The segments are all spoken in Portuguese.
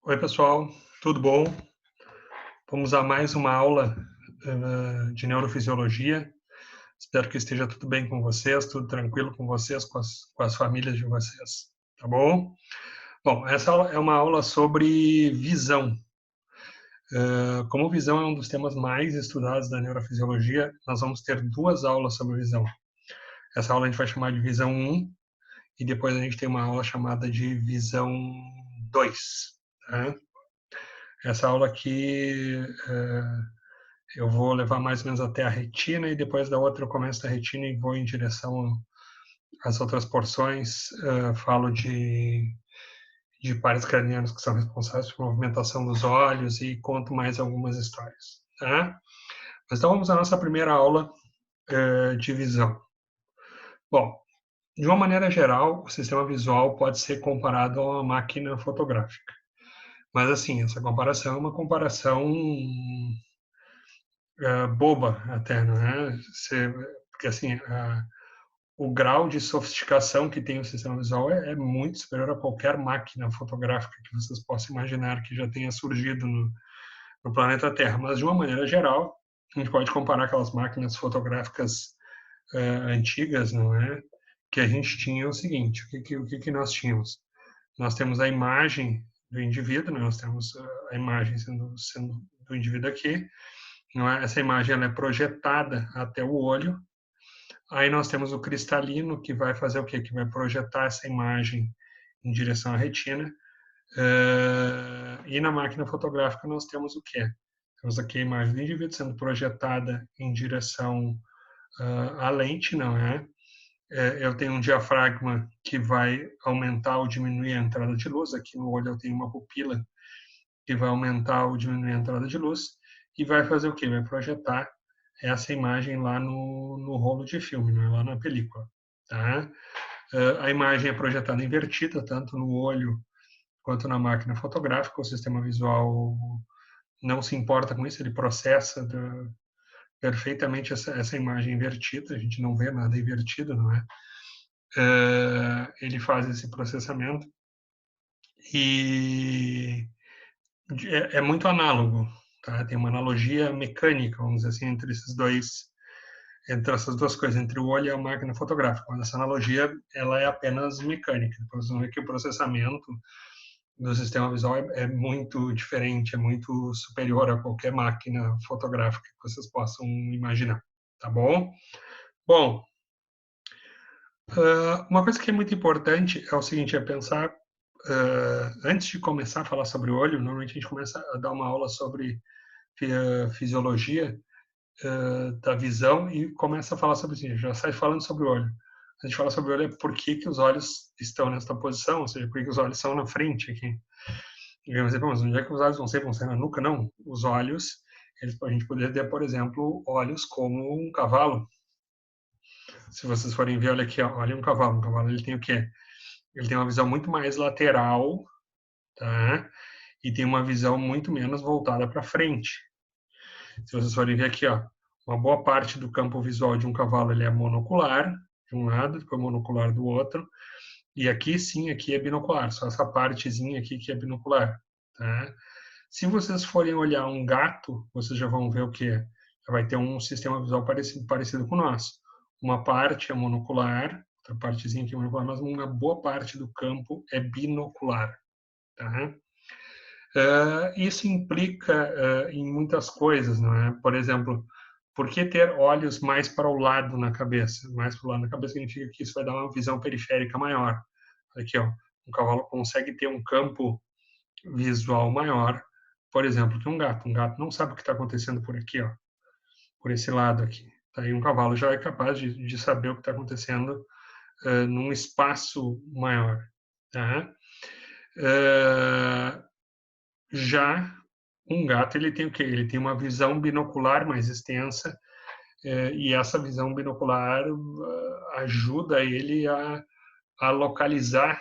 Oi, pessoal, tudo bom? Vamos a mais uma aula de neurofisiologia. Espero que esteja tudo bem com vocês, tudo tranquilo com vocês, com as famílias de vocês, tá bom? Bom, essa aula é uma aula sobre visão. Como visão é um dos temas mais estudados da neurofisiologia, nós vamos ter duas aulas sobre visão. Essa aula a gente vai chamar de visão 1 e depois a gente tem uma aula chamada de visão 2, tá? Essa aula aqui eu vou levar mais ou menos até a retina e depois da outra eu começo da retina e vou em direção às outras porções. Falo de pares cranianos que são responsáveis por movimentação dos olhos e conto mais algumas histórias. Tá? Mas então vamos à nossa primeira aula de visão. Bom, de uma maneira geral, o sistema visual pode ser comparado a uma máquina fotográfica. Mas assim, essa comparação é uma comparação boba até, não é? Porque assim, o grau de sofisticação que tem o sistema visual é muito superior a qualquer máquina fotográfica que vocês possam imaginar que já tenha surgido no planeta Terra. Mas de uma maneira geral, a gente pode comparar aquelas máquinas fotográficas antigas, não é? Que a gente tinha o seguinte: o que nós tínhamos? Nós temos a imagem do indivíduo, né? Nós temos a imagem sendo do indivíduo aqui. Não é? Essa imagem ela é projetada até o olho. Aí nós temos o cristalino, que vai fazer o quê? Que vai projetar essa imagem em direção à retina. E na máquina fotográfica nós temos o quê? Temos aqui a imagem do indivíduo sendo projetada em direção à lente, não é? Eu tenho um diafragma que vai aumentar ou diminuir a entrada de luz. Aqui no olho eu tenho uma pupila que vai aumentar ou diminuir a entrada de luz. E vai fazer o quê? Vai projetar essa imagem lá no rolo de filme, né? Lá na película. Tá? A imagem é projetada invertida, tanto no olho quanto na máquina fotográfica. O sistema visual não se importa com isso, ele processa perfeitamente essa imagem invertida, a gente não vê nada invertido, não é? Ele faz esse processamento e é muito análogo, tá? Tem uma analogia mecânica, vamos dizer assim, entre essas duas coisas, entre o olho e a máquina fotográfica. Mas essa analogia ela é apenas mecânica. Depois você vê que o processamento do sistema visual é muito diferente, é muito superior a qualquer máquina fotográfica que vocês possam imaginar, tá bom? Bom, uma coisa que é muito importante é o seguinte, é pensar, antes de começar a falar sobre o olho, normalmente a gente começa a dar uma aula sobre fisiologia da visão e começa a falar sobre isso, já sai falando sobre o olho. A gente fala sobre o olho é por que os olhos estão nessa posição, ou seja, por que os olhos são na frente aqui. Digamos assim, mas onde é que os olhos vão ser na nuca? Não. Os olhos, a gente poderia ter, por exemplo, olhos como um cavalo. Se vocês forem ver, olha aqui, ó, olha um cavalo. Um cavalo ele tem o quê? Ele tem uma visão muito mais lateral, tá? E tem uma visão muito menos voltada para frente. Se vocês forem ver aqui, ó, uma boa parte do campo visual de um cavalo ele é monocular de um lado, depois monocular do outro. E aqui sim, aqui é binocular, só essa partezinha aqui que é binocular, tá? Se vocês forem olhar um gato, vocês já vão ver o quê? Já vai ter um sistema visual parecido com o nosso. Uma parte é monocular, outra partezinha aqui é monocular, mas uma boa parte do campo é binocular, tá? Isso implica em muitas coisas, não é? Por exemplo, por que ter olhos mais para o lado na cabeça? Mais para o lado na cabeça significa que isso vai dar uma visão periférica maior. Aqui, ó, um cavalo consegue ter um campo visual maior, por exemplo, que um gato. Um gato não sabe o que está acontecendo por aqui, ó, por esse lado aqui. Tá? E um cavalo já é capaz de saber o que está acontecendo num espaço maior. Tá? Já um gato ele tem o quê? Ele tem uma visão binocular mais extensa e essa visão binocular ajuda ele a localizar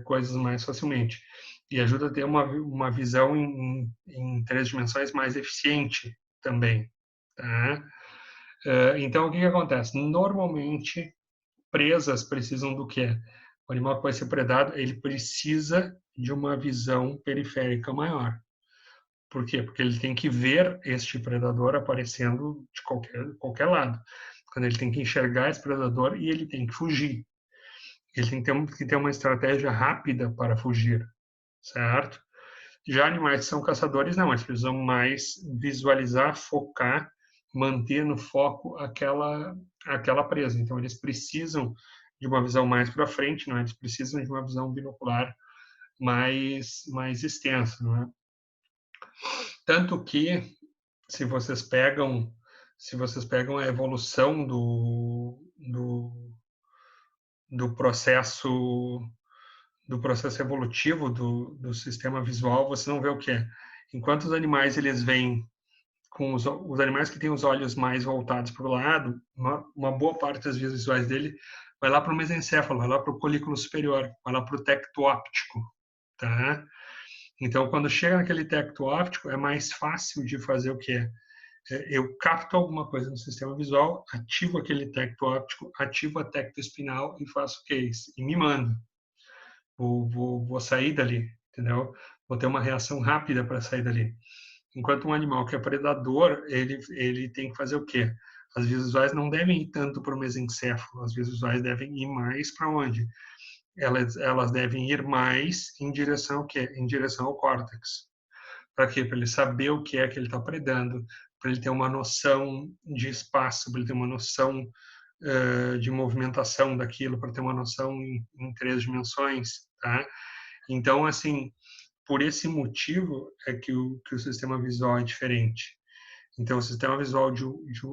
coisas mais facilmente e ajuda a ter uma visão em 3 dimensões mais eficiente também, tá? Então, o que acontece? Normalmente, presas precisam do quê? O animal que vai ser predado, ele precisa de uma visão periférica maior. Por quê? Porque ele tem que ver este predador aparecendo de qualquer lado. Quando ele tem que enxergar esse predador e ele tem que fugir. Ele tem que ter uma estratégia rápida para fugir, certo? Já animais que são caçadores, não, eles precisam mais visualizar, focar, manter no foco aquela presa. Então, eles precisam de uma visão mais para frente, não é? Eles precisam de uma visão binocular mais extensa, não é? Tanto que, se vocês pegam, se vocês pegam a evolução do processo evolutivo do sistema visual, você não vê o quê? Enquanto os animais eles vêm com os animais que têm os olhos mais voltados para o lado, uma boa parte das vias visuais dele vai lá para o mesencéfalo, vai lá para o colículo superior, vai lá para o tecto óptico, tá? Então, quando chega naquele tecto óptico, é mais fácil de fazer o quê? Eu capto alguma coisa no sistema visual, ativo aquele tecto óptico, ativo a tecto espinal e faço o quê? E me mando. Vou sair dali, entendeu? Vou ter uma reação rápida para sair dali. Enquanto um animal que é predador, ele tem que fazer o quê? As vias visuais não devem ir tanto para o mesencéfalo, as vias visuais devem ir mais para onde? Elas devem ir mais em direção ao quê? Em direção ao córtex. Para quê? Para ele saber o que é que ele está predando, para ele ter uma noção de espaço, para ele ter uma noção de movimentação daquilo, para ter uma noção em 3 dimensões, tá? Então, assim, por esse motivo é que o sistema visual é diferente. Então, o sistema visual de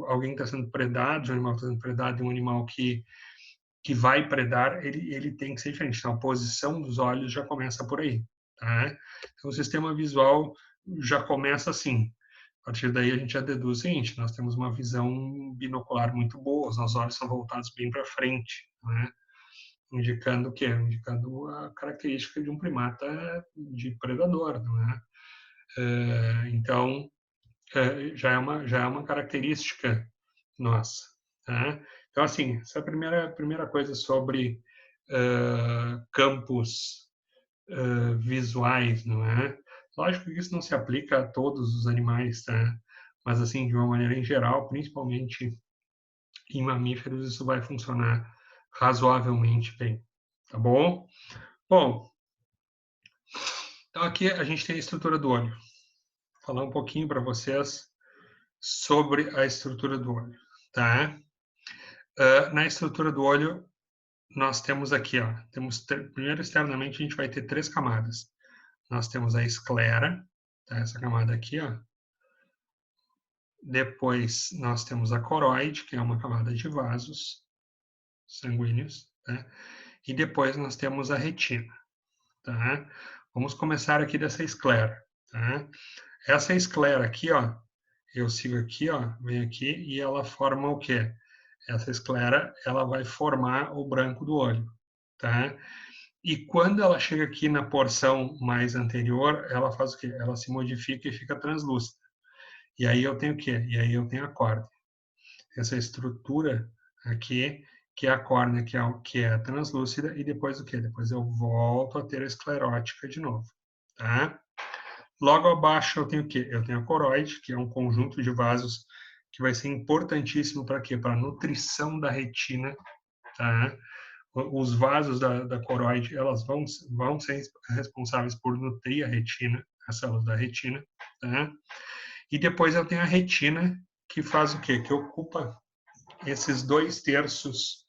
alguém que está sendo predado, de um animal que está sendo predado, de um animal que vai predar, ele tem que ser diferente. Então, a posição dos olhos já começa por aí, tá? Então, o sistema visual já começa assim. A partir daí, a gente já deduz o seguinte: nós temos uma visão binocular muito boa, os nossos olhos são voltados bem para frente, né? Indicando o quê? Indicando a característica de um primata de predador, não é? Então, já é uma característica nossa, tá? Então, assim, essa é a primeira coisa sobre campos visuais, não é? Lógico que isso não se aplica a todos os animais, tá? Mas, assim, de uma maneira em geral, principalmente em mamíferos, isso vai funcionar razoavelmente bem, tá bom? Bom, então aqui a gente tem a estrutura do olho. Vou falar um pouquinho para vocês sobre a estrutura do olho, tá? Na estrutura do olho, nós temos aqui, ó, primeiro externamente a gente vai ter 3 camadas. Nós temos a esclera, tá? Essa camada aqui, ó. Depois nós temos a coroide, que é uma camada de vasos sanguíneos, tá? E depois nós temos a retina, tá? Vamos começar aqui dessa esclera, tá? Essa esclera aqui, ó, eu sigo aqui, ó, venho aqui e ela forma o quê? Essa esclera, ela vai formar o branco do olho, tá? E quando ela chega aqui na porção mais anterior, ela faz o quê? Ela se modifica e fica translúcida. E aí eu tenho o quê? E aí eu tenho a córnea. Essa estrutura aqui, que é a córnea, que é translúcida, e depois o quê? Depois eu volto a ter a esclerótica de novo, tá? Logo abaixo eu tenho o quê? Eu tenho a coroide, que é um conjunto de vasos que vai ser importantíssimo para quê? Para a nutrição da retina, tá? Os vasos da coroide, elas vão ser responsáveis por nutrir a retina, as células da retina, tá? E depois eu tenho a retina, que faz o quê? Que ocupa esses 2/3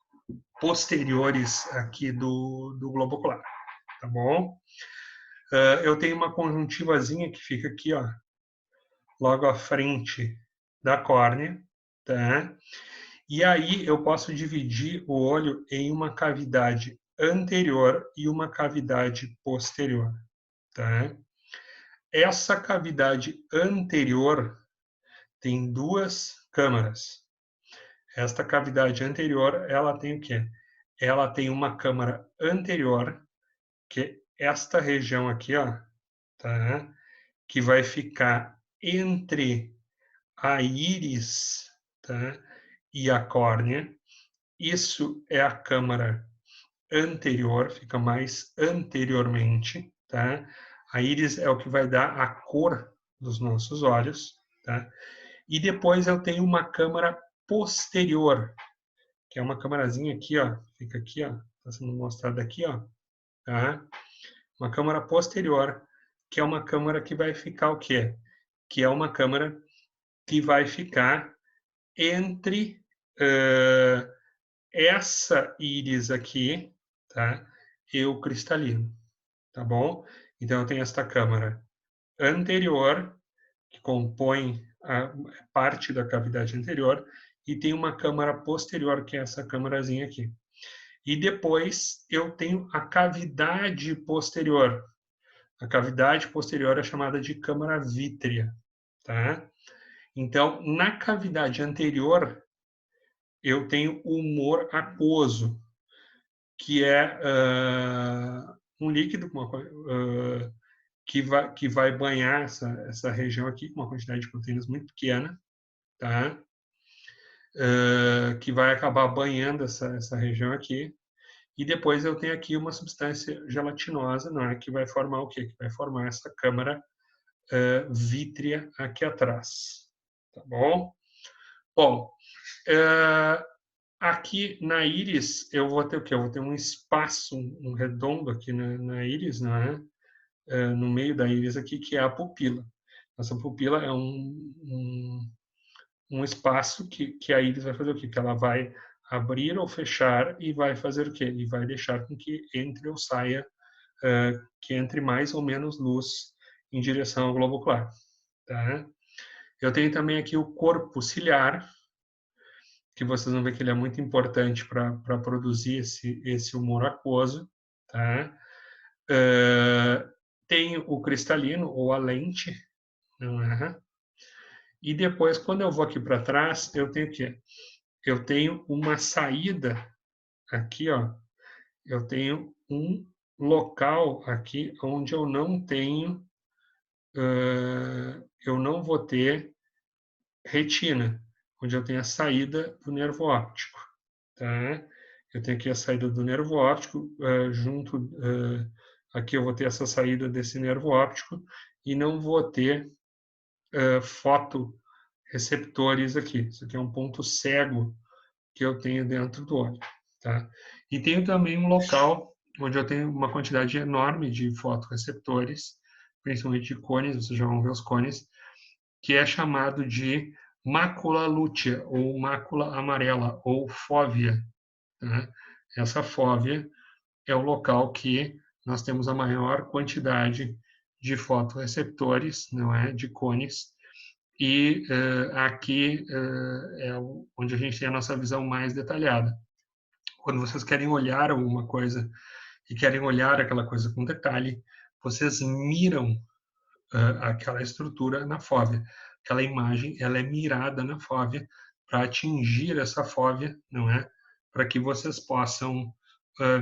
posteriores aqui do globo ocular, tá bom? Eu tenho uma conjuntivazinha que fica aqui, ó, logo à frente da córnea, tá? E aí eu posso dividir o olho em uma cavidade anterior e uma cavidade posterior, tá? Essa cavidade anterior tem 2 câmaras. Esta cavidade anterior, ela tem o quê? Ela tem uma câmara anterior, que é esta região aqui, ó, tá? Que vai ficar entre a íris, tá? E a córnea. Isso é a câmara anterior, fica mais anteriormente, tá? A íris é o que vai dar a cor dos nossos olhos, tá? E depois eu tenho uma câmara posterior, que é uma câmarazinha aqui, ó, fica aqui, ó, está sendo mostrada aqui, ó, tá? Uma câmara posterior, que é uma câmara que vai ficar o quê? Que é uma câmara que vai ficar entre essa íris aqui, tá? E o cristalino, tá bom? Então eu tenho esta câmara anterior, que compõe a parte da cavidade anterior, e tem uma câmara posterior, que é essa câmarazinha aqui. E depois eu tenho a cavidade posterior. A cavidade posterior é chamada de câmara vítrea, tá? Então, na cavidade anterior, eu tenho o humor aquoso, que é um líquido que vai banhar essa região aqui com uma quantidade de proteínas muito pequena, tá? Que vai acabar banhando essa região aqui. E depois eu tenho aqui uma substância gelatinosa, não é? Que vai formar o quê? Que vai formar essa câmara vítrea aqui atrás, tá bom? Bom, aqui na íris eu vou ter o quê? Eu vou ter um espaço, um redondo aqui na íris, não é? No meio da íris aqui, que é a pupila. Essa pupila é um espaço que a íris vai fazer o quê? Que ela vai abrir ou fechar e vai fazer o quê? E vai deixar com que entre ou saia, que entre mais ou menos luz em direção ao globo ocular. Tá? Eu tenho também aqui o corpo ciliar, que vocês vão ver que ele é muito importante para produzir esse humor aquoso. Tá? Tenho o cristalino, ou a lente, não é? E depois, quando eu vou aqui para trás, eu tenho o quê? Eu tenho uma saída aqui, ó. Eu tenho um local aqui onde eu não tenho, eu não vou ter retina, onde eu tenho a saída do nervo óptico, tá? Eu tenho aqui a saída do nervo óptico, aqui eu vou ter essa saída desse nervo óptico e não vou ter fotoreceptores aqui. Isso aqui é um ponto cego que eu tenho dentro do olho, tá? E tenho também um local onde eu tenho uma quantidade enorme de fotoreceptores, principalmente de cones, vocês já vão ver os cones, que é chamado de mácula lútea, ou mácula amarela, ou fóvea, tá? Essa fóvea é o local que nós temos a maior quantidade de fotoreceptores, não é, de cones, e aqui é onde a gente tem a nossa visão mais detalhada. Quando vocês querem olhar alguma coisa e querem olhar aquela coisa com detalhe, vocês miram aquela estrutura na fóvea. Aquela imagem, ela é mirada na fóvea para atingir essa fóvea, não é? Para que vocês possam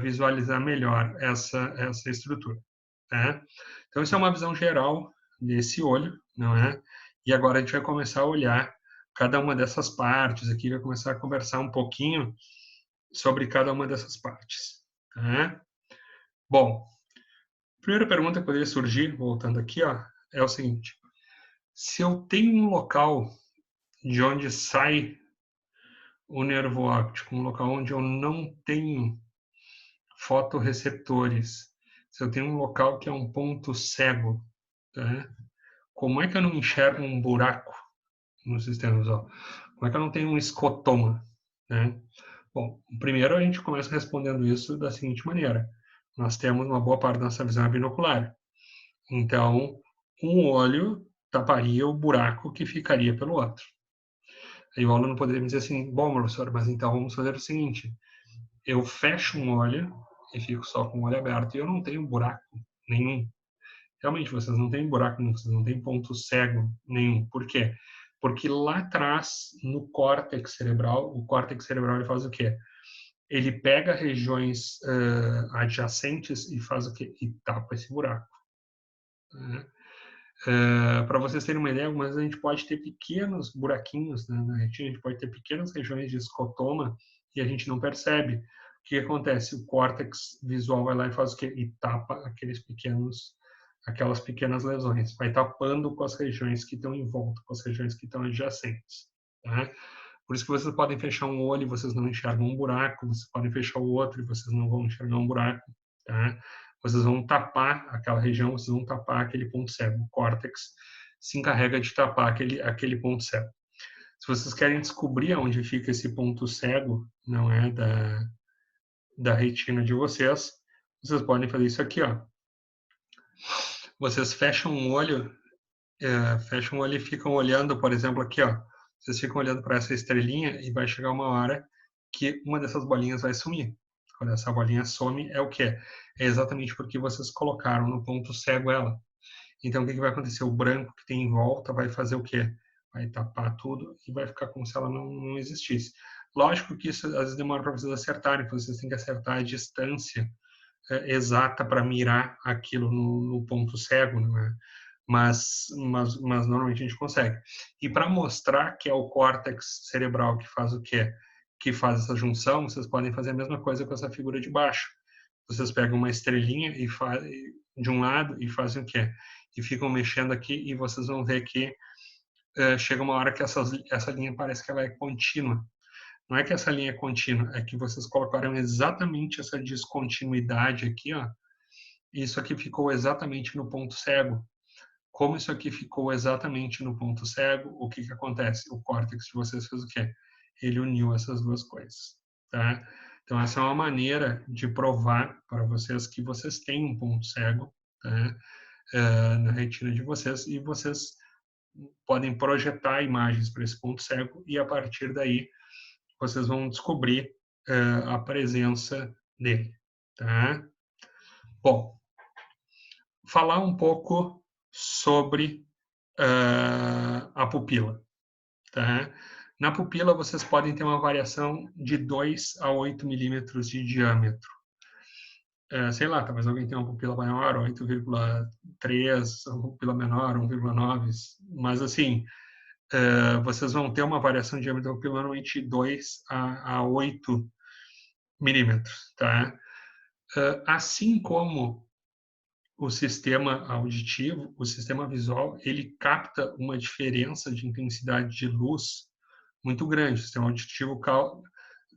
visualizar melhor essa estrutura. Tá? Então, isso é uma visão geral desse olho, não é? E agora a gente vai começar a olhar cada uma dessas partes aqui, vai começar a conversar um pouquinho sobre cada uma dessas partes. Tá? Bom, a primeira pergunta que poderia surgir, voltando aqui, ó, é o seguinte: se eu tenho um local de onde sai o nervo óptico, um local onde eu não tenho fotoreceptores, se eu tenho um local que é um ponto cego, tá? Como é que eu não enxergo um buraco no sistema visual? Como é que eu não tenho um escotoma, né? Bom, primeiro a gente começa respondendo isso da seguinte maneira: nós temos uma boa parte da nossa visão binocular. Então, um olho taparia o buraco que ficaria pelo outro. Aí o aluno poderia me dizer assim: bom, professor, mas então vamos fazer o seguinte: eu fecho um olho e fico só com o olho aberto e eu não tenho buraco nenhum. Realmente, vocês não têm buraco nenhum, vocês não têm ponto cego nenhum. Por quê? Porque lá atrás, no córtex cerebral, o córtex cerebral ele faz o quê? Ele pega regiões adjacentes e faz o quê? E tapa esse buraco. Né? Para vocês terem uma ideia, algumas vezes a gente pode ter pequenos buraquinhos, né, na retina, a gente pode ter pequenas regiões de escotoma e a gente não percebe, que acontece? O córtex visual vai lá e faz o quê? E tapa aquelas pequenas lesões. Vai tapando com as regiões que estão em volta, com as regiões que estão adjacentes. Tá? Por isso que vocês podem fechar um olho e vocês não enxergam um buraco, vocês podem fechar o outro e vocês não vão enxergar um buraco. Tá? Vocês vão tapar aquela região, vocês vão tapar aquele ponto cego. O córtex se encarrega de tapar aquele ponto cego. Se vocês querem descobrir onde fica esse ponto cego, não é da retina de vocês, vocês podem fazer isso aqui, ó. Vocês fecham um olho e ficam olhando, por exemplo, aqui, ó. Vocês ficam olhando para essa estrelinha e vai chegar uma hora que uma dessas bolinhas vai sumir. Quando essa bolinha some, é o quê? É exatamente porque vocês colocaram no ponto cego ela. Então, o que vai acontecer? O branco que tem em volta vai fazer o quê? Vai tapar tudo e vai ficar como se ela não existisse. Lógico que isso às vezes demora para vocês acertarem, porque vocês têm que acertar a distância exata para mirar aquilo no ponto cego, não é? Mas normalmente a gente consegue. E para mostrar que é o córtex cerebral que faz o quê? Que faz essa junção, vocês podem fazer a mesma coisa com essa figura de baixo. Vocês pegam uma estrelinha de um lado e fazem o quê? E ficam mexendo aqui e vocês vão ver que chega uma hora que essa linha parece que ela é contínua. Não é que essa linha é contínua, é que vocês colocaram exatamente essa descontinuidade aqui, ó. E isso aqui ficou exatamente no ponto cego. Como isso aqui ficou exatamente no ponto cego, o que acontece? O córtex de vocês fez o quê? Ele uniu essas duas coisas, tá? Então, essa é uma maneira de provar para vocês que vocês têm um ponto cego, tá? Na retina de vocês, e vocês podem projetar imagens para esse ponto cego, e a partir daí vocês vão descobrir a presença dele, tá? Bom, falar um pouco sobre a pupila, tá? Na pupila, vocês podem ter uma variação de 2 a 8 milímetros de diâmetro. Sei lá, talvez alguém tenha uma pupila maior, 8,3, uma pupila menor, 1,9, mas assim, vocês vão ter uma variação de diâmetro da pupila normalmente de 2 a 8 milímetros, tá? Assim como o sistema auditivo, o sistema visual, ele capta uma diferença de intensidade de luz muito grande. O sistema auditivo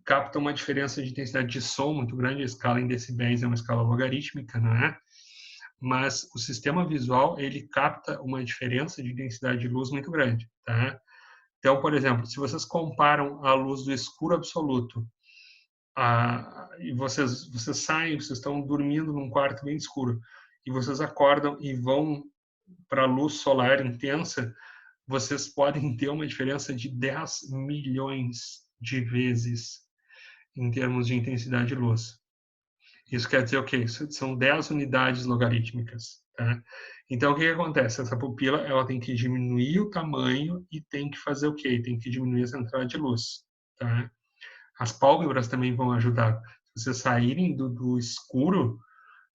capta uma diferença de intensidade de som muito grande. A escala em decibéis é uma escala logarítmica, não é? Mas o sistema visual, ele capta uma diferença de intensidade de luz muito grande, tá? Então, por exemplo, se vocês comparam a luz do escuro absoluto e vocês saem, vocês estão dormindo num quarto bem escuro e vocês acordam e vão para a luz solar intensa, vocês podem ter uma diferença de 10 milhões de vezes em termos de intensidade de luz. Isso quer dizer o quê? São 10 unidades logarítmicas. Tá? Então, o que acontece? Essa pupila ela tem que diminuir o tamanho e tem que fazer o quê? Tem que diminuir essa entrada de luz. Tá? As pálpebras também vão ajudar. Se vocês saírem do escuro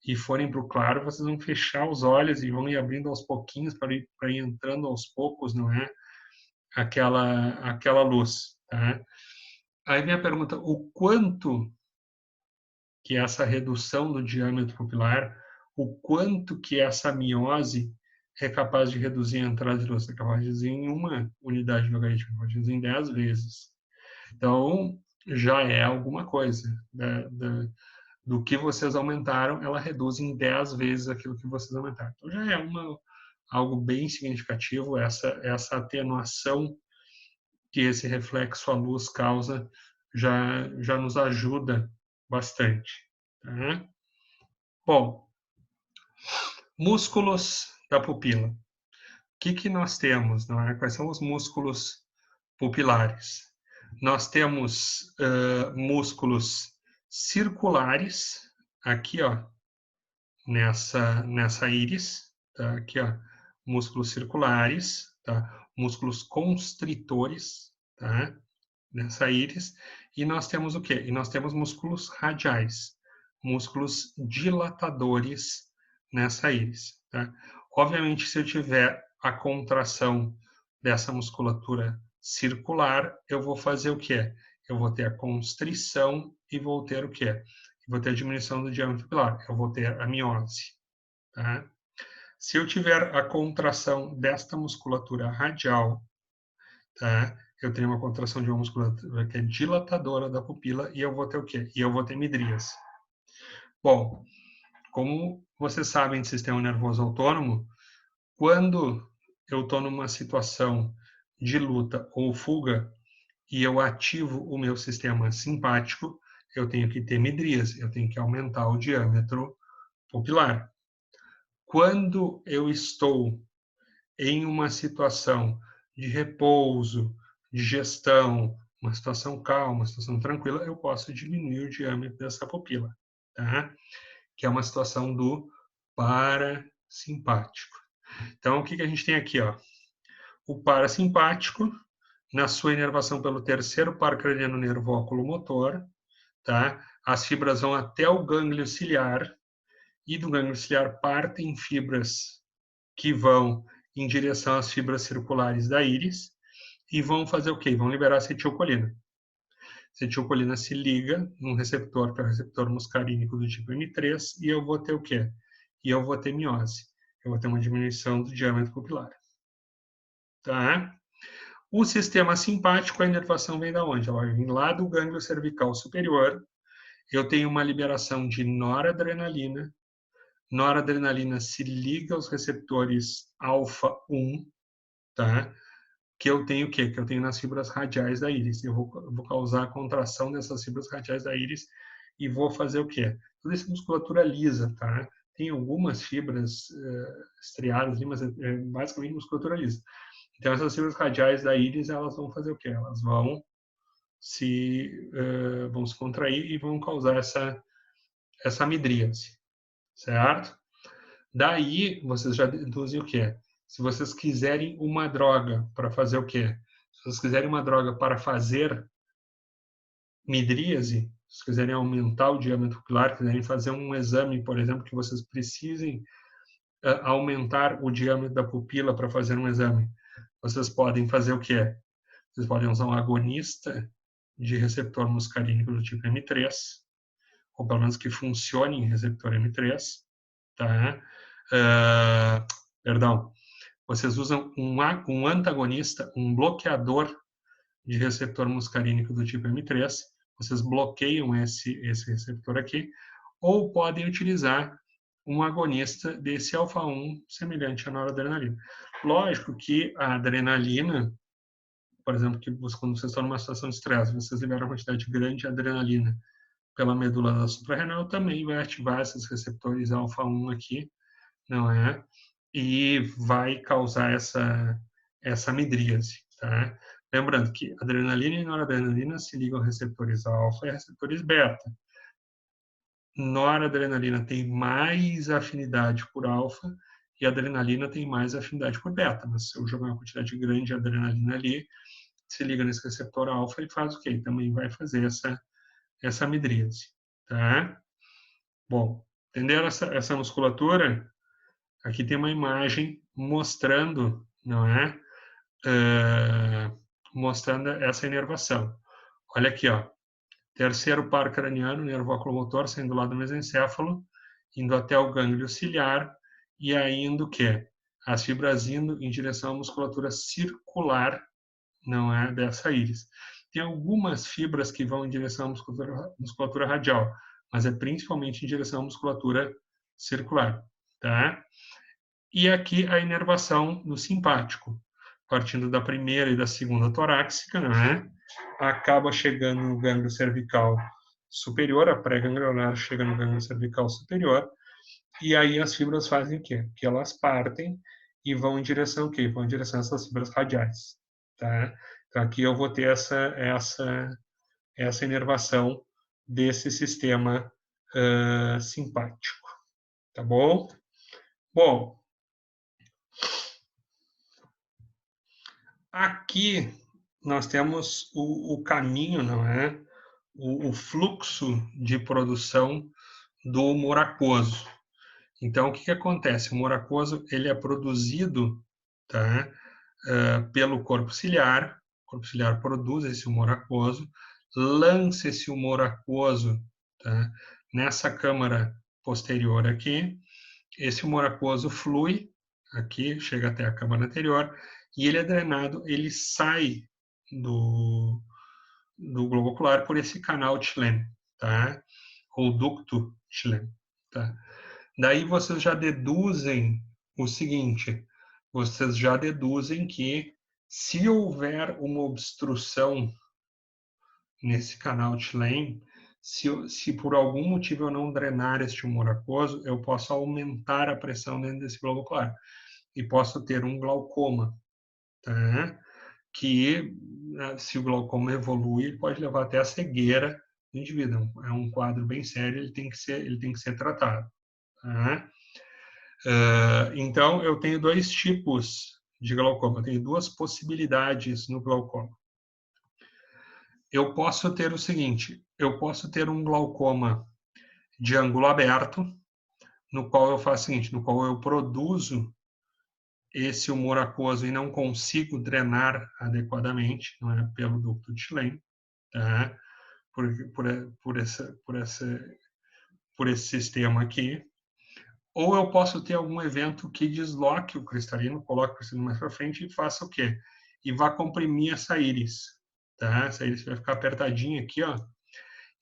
e forem para o claro, vocês vão fechar os olhos e vão ir abrindo aos pouquinhos para ir entrando aos poucos, não é? Aquela luz. Tá? Aí vem a pergunta, o quanto que essa redução do diâmetro pupilar, o quanto que essa miose é capaz de reduzir a entrada de luz? É capaz de reduzir em uma unidade logarítmica, pode reduzir em 10 vezes. Então, já é alguma coisa. Do que vocês aumentaram, ela reduz em 10 vezes aquilo que vocês aumentaram. Então, já é algo bem significativo, essa atenuação que esse reflexo à luz causa já nos ajuda bastante. Tá? Bom, músculos da pupila. O que nós temos? Não é? Quais são os músculos pupilares? Nós temos músculos circulares, aqui, ó, nessa íris, tá? Aqui, ó, músculos circulares, tá? Músculos constritores, tá? Nessa íris. E nós temos o quê? E nós temos músculos radiais, músculos dilatadores nessa íris, tá? Obviamente, se eu tiver a contração dessa musculatura circular, eu vou fazer o quê? eu vou ter a constrição e vou ter o quê? Eu vou ter a diminuição do diâmetro pupilar, eu vou ter a miose. Tá? Se eu tiver a contração desta musculatura radial, tá? Eu tenho uma contração de uma musculatura que é dilatadora da pupila e eu vou ter o quê? E eu vou ter midríase. Bom, como vocês sabem de sistema nervoso autônomo, quando eu estou numa situação de luta ou fuga e eu ativo o meu sistema simpático, eu tenho que ter midríase, eu tenho que aumentar o diâmetro pupilar. Quando eu estou em uma situação de repouso, de gestão, uma situação calma, uma situação tranquila, eu posso diminuir o diâmetro dessa pupila, tá? Que é uma situação do parasimpático. Então, o que a gente tem aqui, ó? O parasimpático, na sua inervação pelo terceiro par craniano nervo oculomotor, tá? As fibras vão até o gânglio ciliar e do gânglio ciliar partem fibras que vão em direção às fibras circulares da íris e vão fazer o quê? Vão liberar acetilcolina. Acetilcolina se liga num receptor, que é o receptor muscarínico do tipo M3, e eu vou ter o quê? E eu vou ter miose. Eu vou ter uma diminuição do diâmetro pupilar. Tá? O sistema simpático, a inervação vem da onde? Ela vai vir lá do gânglio cervical superior. Eu tenho uma liberação de noradrenalina. Noradrenalina se liga aos receptores alfa-1, tá? Que eu tenho o quê? Que eu tenho nas fibras radiais da íris. Eu vou causar a contração dessas fibras radiais da íris e vou fazer o quê? Toda essa musculatura lisa, tá? Tem algumas fibras estriadas ali, mas é basicamente musculatura lisa. Então, essas fibras radiais da íris, elas vão fazer o quê? Elas vão se contrair e vão causar essa midríase, certo? Daí, vocês já deduzem o quê? Se vocês quiserem uma droga para fazer o quê? Se vocês quiserem uma droga para fazer midríase, se vocês quiserem aumentar o diâmetro pupilar, quiserem fazer um exame, por exemplo, que vocês precisem aumentar o diâmetro da pupila para fazer um exame, vocês podem fazer o quê? Vocês podem usar um agonista de receptor muscarínico do tipo M3, ou pelo menos que funcione em receptor M3, tá? Perdão, vocês usam um antagonista, um bloqueador de receptor muscarínico do tipo M3, vocês bloqueiam esse receptor aqui, ou podem utilizar um agonista desse alfa-1 semelhante à noradrenalina. Lógico que a adrenalina, por exemplo, que quando vocês estão numa situação de estresse, vocês liberam uma quantidade grande de adrenalina pela medula da suprarrenal, também vai ativar esses receptores alfa-1 aqui, não é? E vai causar essa midríase, tá? Lembrando que adrenalina e noradrenalina se ligam a receptores alfa e a receptores beta. Noradrenalina tem mais afinidade por alfa e a adrenalina tem mais afinidade por beta, mas se eu jogar uma quantidade grande de adrenalina ali, se liga nesse receptor alfa e faz o quê? Também vai fazer essa midríase, tá? Bom, entenderam essa musculatura? Aqui tem uma imagem mostrando, não é? Mostrando essa inervação. Olha aqui, ó. Terceiro par craniano, nervo oculomotor, saindo lá do mesencéfalo, indo até o gânglio ciliar, e aí indo o quê? As fibras indo em direção à musculatura circular, não é? Dessa íris. Tem algumas fibras que vão em direção à musculatura radial, mas é principalmente em direção à musculatura circular, tá? E aqui a inervação do simpático, partindo da primeira e da segunda torácica, né? Acaba chegando no gânglio cervical superior, a pré-ganglionar chega no gânglio cervical superior, e aí as fibras fazem o quê? Que elas partem e vão em direção ao quê? Vão em direção a essas fibras radiais, tá? Então aqui eu vou ter essa inervação desse sistema simpático, tá bom? Bom, aqui nós temos o caminho, não é? O fluxo de produção do humor aquoso. Então, o que acontece? O humor aquoso ele é produzido, tá? Pelo corpo ciliar. O corpo ciliar produz esse humor aquoso, lance esse humor aquoso, tá, nessa câmara posterior aqui. Esse humor aquoso flui aqui, chega até a câmara anterior, e ele é drenado, ele sai do globo ocular por esse canal Schlemm, tá? Ou ducto Schlemm, tá? Daí vocês já deduzem o seguinte, vocês já deduzem que se houver uma obstrução nesse canal Schlemm, se por algum motivo eu não drenar este humor aquoso, eu posso aumentar a pressão dentro desse globo ocular e posso ter um glaucoma, tá? Que, se o glaucoma evolui, pode levar até a cegueira do indivíduo. É um quadro bem sério, ele tem que ser tratado. Tá? Então, eu tenho dois tipos de glaucoma, eu tenho duas possibilidades no glaucoma. Eu posso ter o seguinte, eu posso ter um glaucoma de ângulo aberto, no qual eu faço o seguinte, no qual eu produzo esse humor aquoso e não consigo drenar adequadamente, não é, pelo ducto de Schlemm, tá? Por esse sistema aqui. Ou eu posso ter algum evento que desloque o cristalino, coloque o cristalino mais para frente e faça o quê? E vá comprimir essa íris, tá? Essa íris vai ficar apertadinha aqui, ó.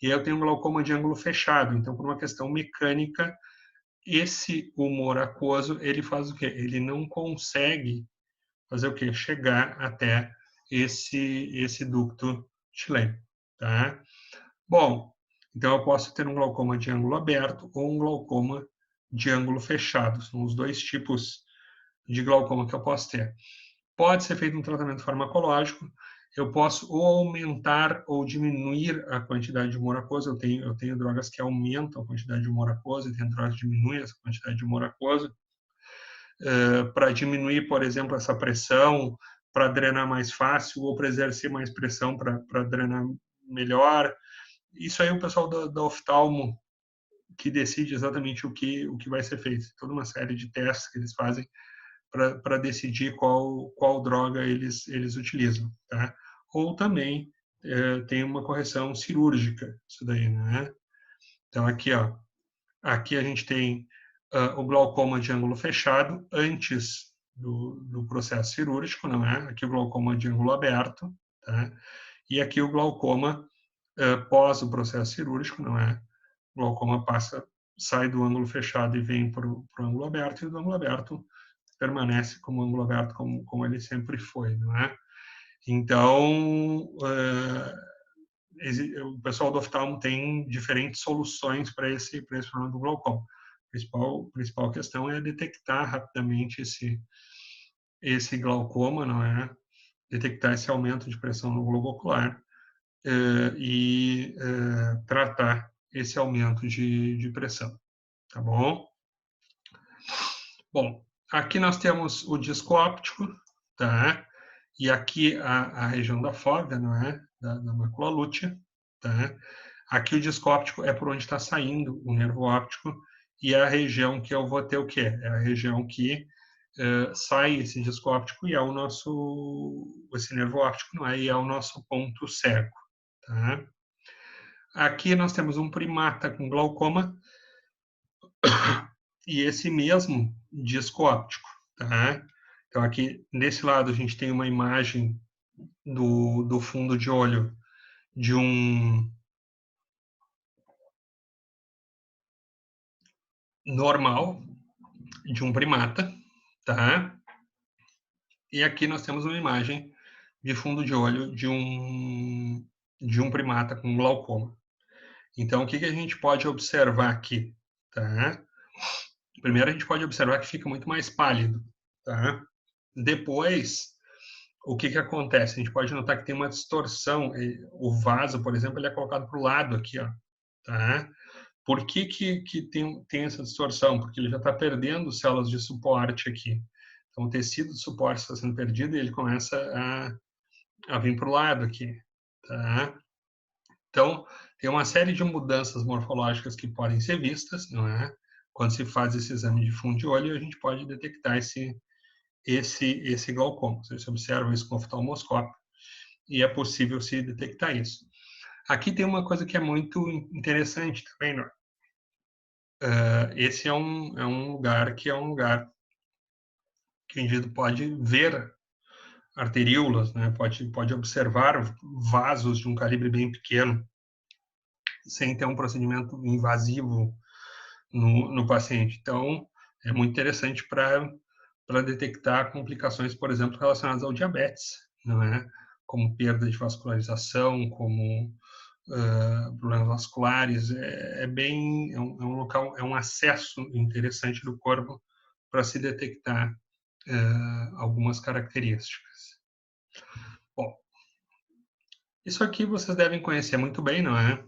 E aí eu tenho um glaucoma de ângulo fechado. Então, por uma questão mecânica, esse humor aquoso, ele faz o quê? Ele não consegue fazer o quê? Chegar até esse ducto Schlemm, tá? Bom, então eu posso ter um glaucoma de ângulo aberto ou um glaucoma de ângulo fechado. São os dois tipos de glaucoma que eu posso ter. Pode ser feito um tratamento farmacológico. Eu posso ou aumentar ou diminuir a quantidade de humor aquoso. Eu tenho drogas que aumentam a quantidade de humor aquoso e tem drogas que diminuem essa quantidade de humor aquoso. Para diminuir, por exemplo, essa pressão, para drenar mais fácil ou para exercer mais pressão para drenar melhor. Isso aí o pessoal da oftalmo que decide exatamente o que vai ser feito. Toda uma série de testes que eles fazem para decidir qual droga eles utilizam, tá? Ou também tem uma correção cirúrgica, isso daí, né? Então aqui, ó, aqui a gente tem o glaucoma de ângulo fechado antes do processo cirúrgico, não é? Aqui o glaucoma de ângulo aberto, tá? E aqui o glaucoma pós o processo cirúrgico, não é? O glaucoma sai do ângulo fechado e vem para o ângulo aberto, e do ângulo aberto permanece como ângulo aberto, como ele sempre foi, não é? Então, o pessoal do oftalmo tem diferentes soluções para esse problema do glaucoma. A principal questão é detectar rapidamente esse glaucoma, não é? Detectar esse aumento de pressão no globo ocular e tratar esse aumento de pressão, tá bom? Bom, aqui nós temos o disco óptico, tá? E aqui a região da fóvea, não é? Da mácula lútea, tá? Aqui o disco óptico é por onde está saindo o nervo óptico e é a região que eu vou ter o quê? É a região que sai esse disco óptico e é o esse nervo óptico, não é? E é o nosso ponto cego, tá? Aqui nós temos um primata com glaucoma e esse mesmo disco óptico, tá? Então aqui nesse lado a gente tem uma imagem do fundo de olho de um normal, de um primata, tá? E aqui nós temos uma imagem de fundo de olho de um primata com glaucoma. Então, o que a gente pode observar aqui, tá? Primeiro, a gente pode observar que fica muito mais pálido, tá? Depois, o que acontece? A gente pode notar que tem uma distorção. O vaso, por exemplo, ele é colocado para o lado aqui, ó, tá? Por que tem essa distorção? Porque ele já está perdendo células de suporte aqui. Então, o tecido de suporte está sendo perdido e ele começa a vir para o lado aqui, tá? Então, tem uma série de mudanças morfológicas que podem ser vistas, não é? Quando se faz esse exame de fundo de olho, a gente pode detectar esse glaucoma. Você observa isso com oftalmoscópio e é possível se detectar isso. Aqui tem uma coisa que é muito interessante também, né? Esse é um lugar que o indivíduo pode ver arteríolas, né? Pode observar vasos de um calibre bem pequeno, sem ter um procedimento invasivo no paciente. Então, é muito interessante para detectar complicações, por exemplo, relacionadas ao diabetes, não é? Como perda de vascularização, como problemas vasculares. É um local, é um acesso interessante do corpo para se detectar algumas características. Bom, isso aqui vocês devem conhecer muito bem, não é?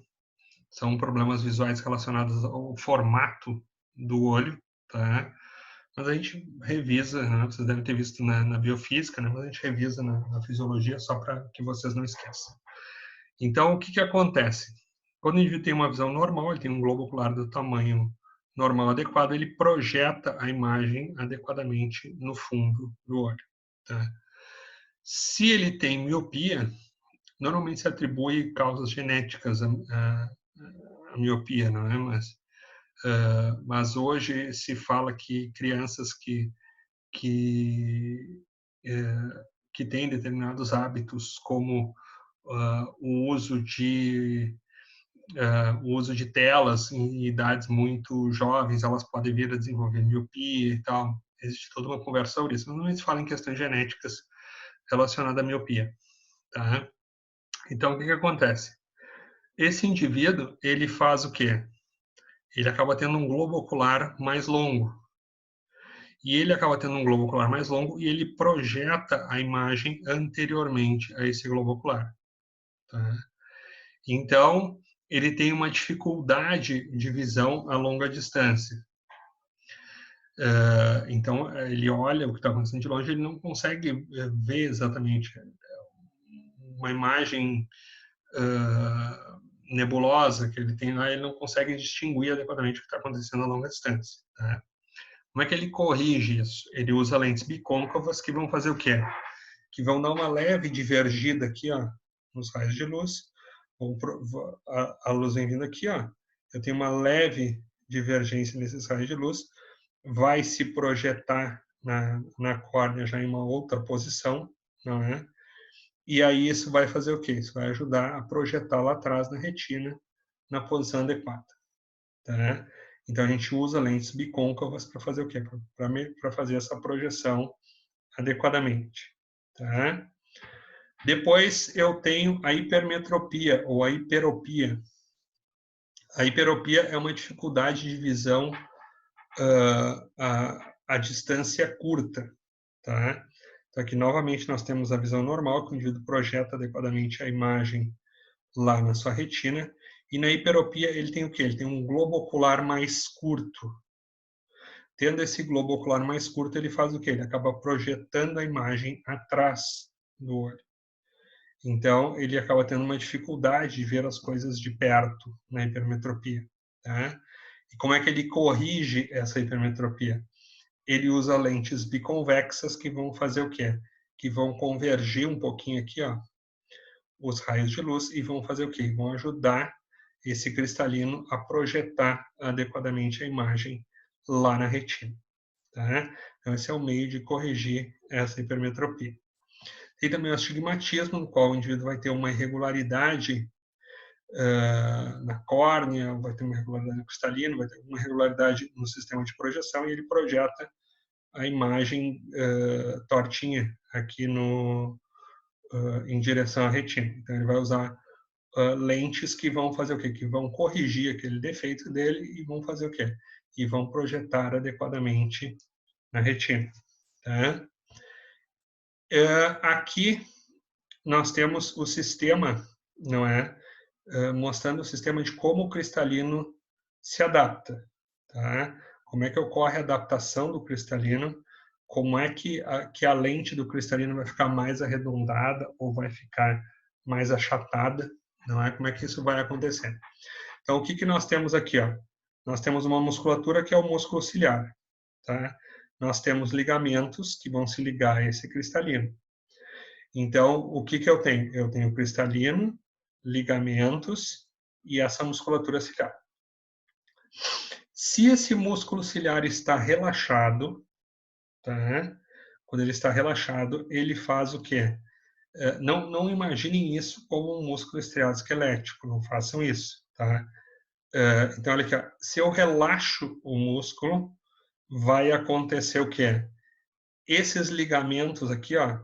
São problemas visuais relacionados ao formato do olho, tá? Mas a gente revisa, né? Vocês devem ter visto na biofísica, né? Mas a gente revisa na fisiologia só para que vocês não esqueçam. Então, o que acontece? Quando o indivíduo tem uma visão normal, ele tem um globo ocular do tamanho normal adequado, ele projeta a imagem adequadamente no fundo do olho. Tá? Se ele tem miopia, normalmente se atribui causas genéticas à miopia, não é? Mas hoje se fala que crianças que, que têm determinados hábitos, como o uso de telas em idades muito jovens, elas podem vir a desenvolver miopia e tal. Existe toda uma conversa sobre isso. Normalmente se fala em questões genéticas relacionadas à miopia. Tá? Então, o que acontece? Esse indivíduo, ele faz o quê? Ele acaba tendo um globo ocular mais longo. E ele acaba tendo um globo ocular mais longo e ele projeta a imagem anteriormente a esse globo ocular. Tá? Então, ele tem uma dificuldade de visão a longa distância. Então, ele olha o que está acontecendo de longe, ele não consegue ver exatamente uma imagem nebulosa que ele tem lá, ele não consegue distinguir adequadamente o que está acontecendo a longa distância. Tá? Como é que ele corrige isso? Ele usa lentes bicôncavas que vão fazer o quê? Que vão dar uma leve divergida aqui, ó, nos raios de luz. A luz vem vindo aqui, ó. Eu tenho uma leve divergência nesses raios de luz, vai se projetar na córnea já em uma outra posição, não é? E aí isso vai fazer o quê? Isso vai ajudar a projetar lá atrás na retina, na posição adequada. Tá? Então a gente usa lentes bicôncavas para fazer o quê? Para fazer essa projeção adequadamente. Tá? Depois eu tenho a hipermetropia ou a hiperopia. A hiperopia é uma dificuldade de visão a distância curta. Tá? Então aqui novamente nós temos a visão normal, que o indivíduo projeta adequadamente a imagem lá na sua retina. E na hiperopia ele tem o quê? Ele tem um globo ocular mais curto. Tendo esse globo ocular mais curto, ele faz o quê? Ele acaba projetando a imagem atrás do olho. Então, ele acaba tendo uma dificuldade de ver as coisas de perto na hipermetropia. Tá? E como é que ele corrige essa hipermetropia? Ele usa lentes biconvexas que vão fazer o quê? Que vão convergir um pouquinho aqui, ó, os raios de luz e vão fazer o quê? Vão ajudar esse cristalino a projetar adequadamente a imagem lá na retina. Tá? Então, esse é o meio de corrigir essa hipermetropia. Tem também o astigmatismo, no qual o indivíduo vai ter uma irregularidade na córnea, vai ter uma irregularidade no cristalino, vai ter uma irregularidade no sistema de projeção e ele projeta a imagem tortinha aqui em direção à retina. Então, ele vai usar lentes que vão fazer o quê? Que vão corrigir aquele defeito dele e vão fazer o quê? E vão projetar adequadamente na retina. Tá? Aqui nós temos o sistema, não é? Mostrando o sistema de como o cristalino se adapta. Tá? Como é que ocorre a adaptação do cristalino, como é que a lente do cristalino vai ficar mais arredondada ou vai ficar mais achatada, não é? Como é que isso vai acontecer? Então, o que nós temos aqui? Ó? Nós temos uma musculatura que é o músculo ciliar. Tá? Nós temos ligamentos que vão se ligar a esse cristalino. Então, o que eu tenho? Eu tenho o cristalino, ligamentos e essa musculatura ciliar. Se esse músculo ciliar está relaxado, tá? Quando ele está relaxado, ele faz o quê? Não imaginem isso como um músculo estriado esquelético, não façam isso, tá? Então, olha aqui, se eu relaxo o músculo, vai acontecer o quê? Esses ligamentos aqui, ó,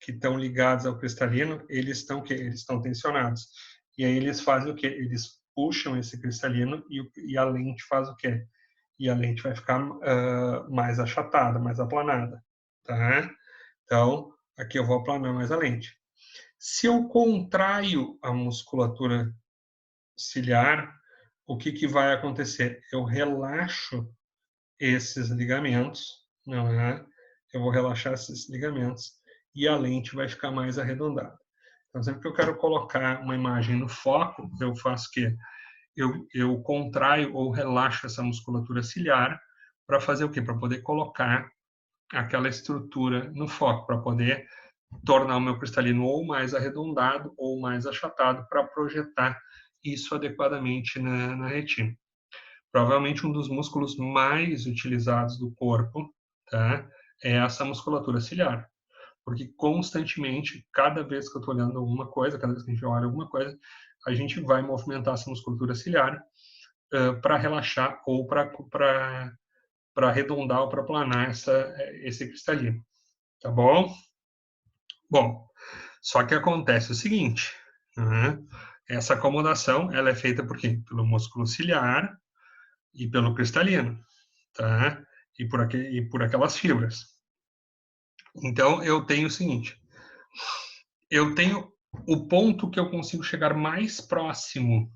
que estão ligados ao cristalino, eles estão tensionados. E aí eles fazem o quê? Eles puxam esse cristalino e a lente faz o quê? E a lente vai ficar mais achatada, mais aplanada, tá? Então, aqui eu vou aplanar mais a lente. Se eu contraio a musculatura ciliar, o que vai acontecer? Eu relaxo esses ligamentos, não é? Eu vou relaxar esses ligamentos e a lente vai ficar mais arredondada. Então, sempre que eu quero colocar uma imagem no foco, eu faço o quê? Eu contraio ou relaxo essa musculatura ciliar para fazer o quê? Para poder colocar aquela estrutura no foco, para poder tornar o meu cristalino ou mais arredondado ou mais achatado para projetar isso adequadamente na retina. Provavelmente um dos músculos mais utilizados do corpo, tá? É essa musculatura ciliar. Porque constantemente, cada vez que eu estou olhando alguma coisa, cada vez que a gente olha alguma coisa, a gente vai movimentar essa musculatura ciliar para relaxar ou para arredondar ou para planar esse cristalino. Tá bom? Bom, só que acontece o seguinte, né? Essa acomodação ela é feita por quê? Pelo músculo ciliar e pelo cristalino, tá? E por aquelas fibras. Então, eu tenho o seguinte, eu tenho o ponto que eu consigo chegar mais próximo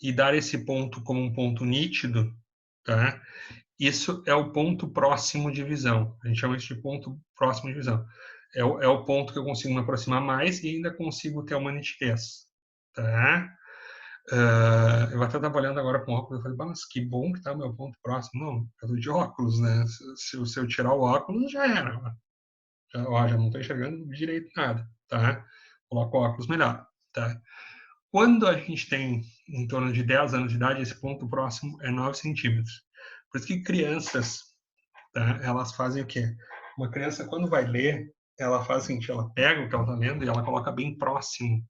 e dar esse ponto como um ponto nítido, tá? Isso é o ponto próximo de visão. A gente chama isso de ponto próximo de visão. É o ponto que eu consigo me aproximar mais e ainda consigo ter uma nitidez, tá? Eu até estava olhando agora com óculos, eu falei, mas que bom que está o meu ponto próximo. Não, eu tô de óculos, né? Se eu tirar o óculos, já era. Já não estou enxergando direito nada, tá? Coloco o óculos melhor, tá? Quando a gente tem em torno de 10 anos de idade, esse ponto próximo é 9 centímetros. Por isso que crianças, tá? Elas fazem o quê? Uma criança, quando vai ler, ela faz o seguinte, ela pega o que ela está lendo e ela coloca bem próximo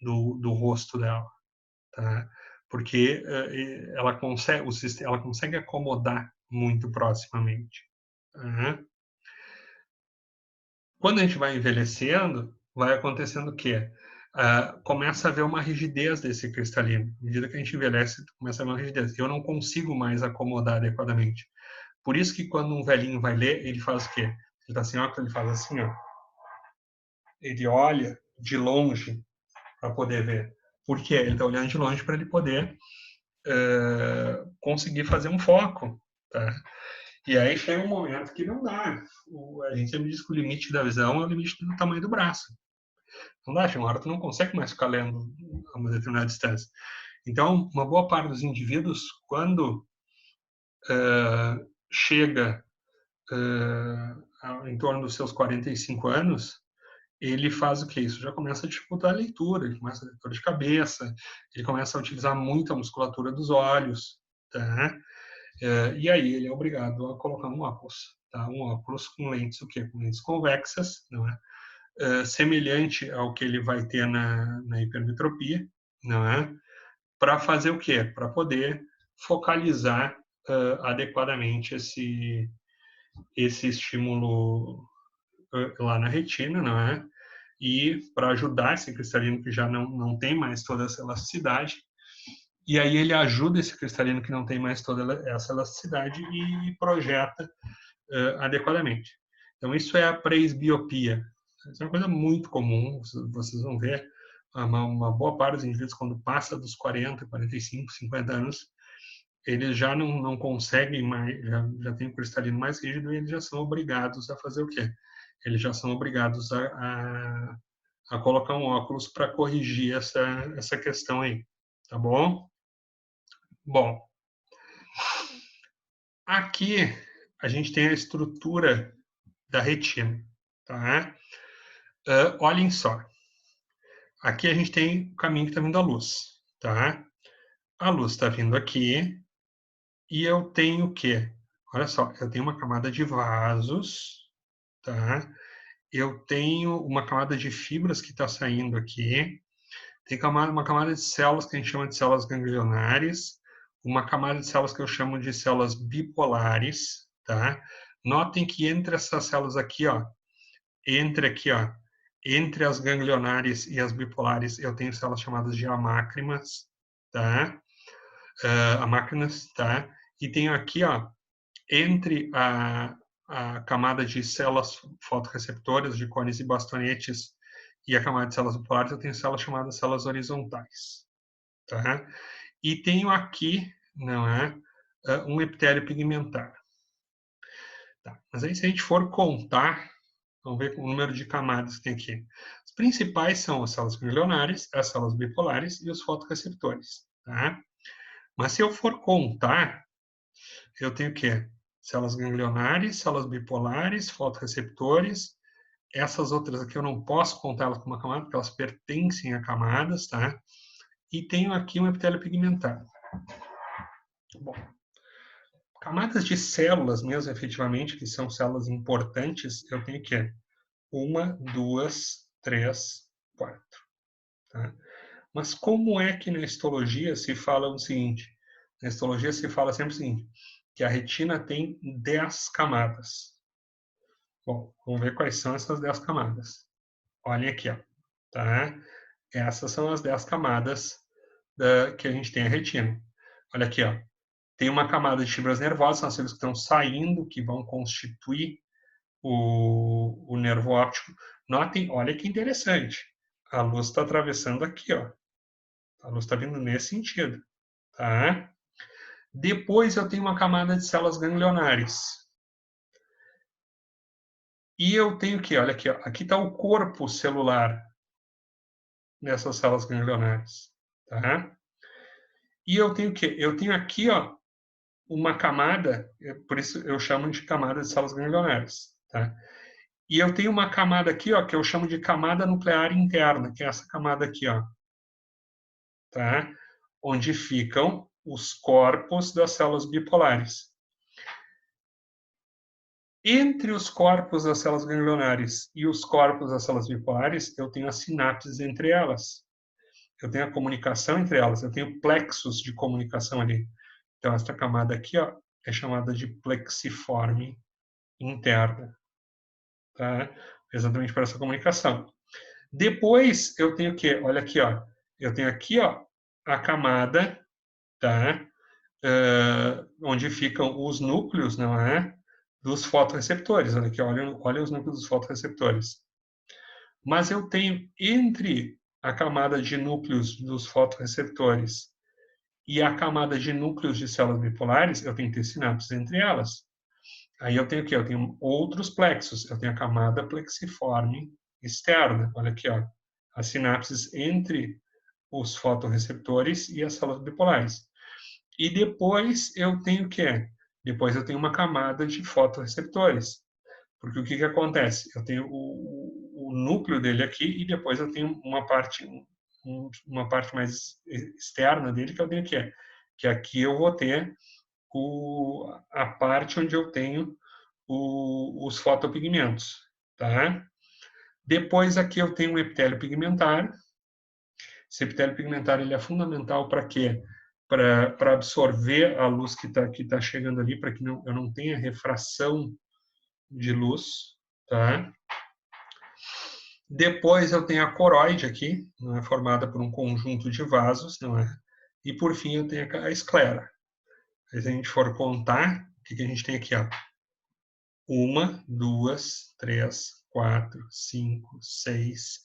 do rosto dela, tá? Porque ela consegue acomodar muito proximamente. Tá? Quando a gente vai envelhecendo, vai acontecendo o quê? Começa a haver uma rigidez desse cristalino. À medida que a gente envelhece, começa a haver uma rigidez. Eu não consigo mais acomodar adequadamente. Por isso que quando um velhinho vai ler, ele faz o quê? Ele está sem óculos, ele faz assim, ó. Ele olha de longe para poder ver. Por quê? Ele está olhando de longe para ele poder conseguir fazer um foco, tá? E aí chega um momento que não dá. A gente sempre diz que o limite da visão é o limite do tamanho do braço. Não dá, uma hora tu não consegue mais ficar lendo a uma determinada distância. Então, uma boa parte dos indivíduos, quando chega em torno dos seus 45 anos, ele faz o que? Isso já começa a dificultar a leitura, ele começa a ter dor de cabeça, ele começa a utilizar muito a musculatura dos olhos, tá? E aí ele é obrigado a colocar um óculos, tá? Um óculos com lentes, o quê? Com lentes convexas, não é? Semelhante ao que ele vai ter na hipermetropia, não é? Para fazer o quê? Para poder focalizar adequadamente esse estímulo lá na retina, não é? E para ajudar esse cristalino que já não tem mais toda essa elasticidade, e aí ele ajuda esse cristalino que não tem mais toda essa elasticidade e projeta adequadamente. Então, isso é a presbiopia. Isso é uma coisa muito comum, vocês vão ver, uma boa parte dos indivíduos, quando passa dos 40, 45, 50 anos, eles já não conseguem mais, já tem o cristalino mais rígido e eles já são obrigados a fazer o quê? Eles já são obrigados a colocar um óculos para corrigir essa questão aí, tá bom? Bom, aqui a gente tem a estrutura da retina, tá? Olhem só. aqui a gente tem o caminho que está vindo a luz, tá? A luz está vindo aqui e eu tenho o quê? Olha só, eu tenho uma camada de vasos, tá? Eu tenho uma camada de fibras que está saindo aqui. Tem uma camada de células que a gente chama de células ganglionares, uma camada de células que eu chamo de células bipolares, tá? Notem que entre essas células aqui, ó, entre as ganglionares e as bipolares, eu tenho células chamadas de amácrinas, tá? Amácrinas, tá? E tenho aqui, ó, entre a camada de células fotorreceptoras, de cones e bastonetes, e a camada de células bipolares, eu tenho células chamadas células horizontais, tá? E tenho aqui, não é, um epitélio pigmentar. Tá? Mas aí, se a gente for contar, vamos ver o número de camadas que tem aqui. As principais são as células ganglionares, as células bipolares e os fotorreceptores, tá? Mas se eu for contar, eu tenho o quê? Células ganglionares, células bipolares, fotorreceptores. Essas outras aqui eu não posso contar elas como uma camada, porque elas pertencem a camadas, tá? E tenho aqui um epitélio pigmentado. Bom, camadas de células mesmo, efetivamente, que são células importantes, eu tenho que 1, 2, 3, 4. Tá? Mas como é que na histologia se fala o seguinte? Na histologia se fala sempre o seguinte, que a retina tem 10 camadas. Bom, vamos ver quais são essas 10 camadas. Olhem aqui, ó, tá? Essas são as 10 camadas que a gente tem a retina. Olha aqui, ó. Tem uma camada de fibras nervosas, são as fibras que estão saindo, que vão constituir o nervo óptico. Notem, olha que interessante. A luz está atravessando aqui, ó. A luz está vindo nesse sentido, tá? Depois eu tenho uma camada de células ganglionares. E eu tenho que, olha aqui, ó, aqui está o corpo celular dessas células ganglionares, tá? E eu tenho o quê? Eu tenho aqui, ó, uma camada, por isso eu chamo de camada de células ganglionares, tá? E eu tenho uma camada aqui, ó, que eu chamo de camada nuclear interna, que é essa camada aqui, ó, tá? Onde ficam os corpos das células bipolares. Entre os corpos das células ganglionares e os corpos das células bipolares, eu tenho as sinapses entre elas. Eu tenho a comunicação entre elas, eu tenho plexos de comunicação ali. Então, esta camada aqui, ó, é chamada de plexiforme interna, tá? Exatamente para essa comunicação. Depois, eu tenho o quê? Olha aqui, ó. Eu tenho aqui, ó, a camada, tá? Onde ficam os núcleos, não é? Dos fotorreceptores. Olha aqui, olha os núcleos dos fotorreceptores. Mas eu tenho entre a camada de núcleos dos fotorreceptores e a camada de núcleos de células bipolares, eu tenho que ter sinapses entre elas. Aí eu tenho o quê? Eu tenho outros plexos. Eu tenho a camada plexiforme externa. Olha aqui, ó. As sinapses entre os fotorreceptores e as células bipolares. E depois eu tenho o quê? Depois eu tenho uma camada de fotorreceptores. Porque o que, que acontece? Eu tenho o núcleo dele aqui e depois eu tenho uma parte mais externa dele que eu tenho o quê? Que aqui eu vou ter a parte onde eu tenho os fotopigmentos, tá? Depois aqui eu tenho um epitélio pigmentar. Esse epitélio pigmentar ele é fundamental para quê? Para absorver a luz que tá chegando ali, para que eu não tenha refração de luz, tá? Depois eu tenho a coroide aqui, não é, formada por um conjunto de vasos, não é? E por fim eu tenho a esclera. Se a gente for contar, o que a gente tem aqui, ó? 1, 2, 3, 4, 5, 6,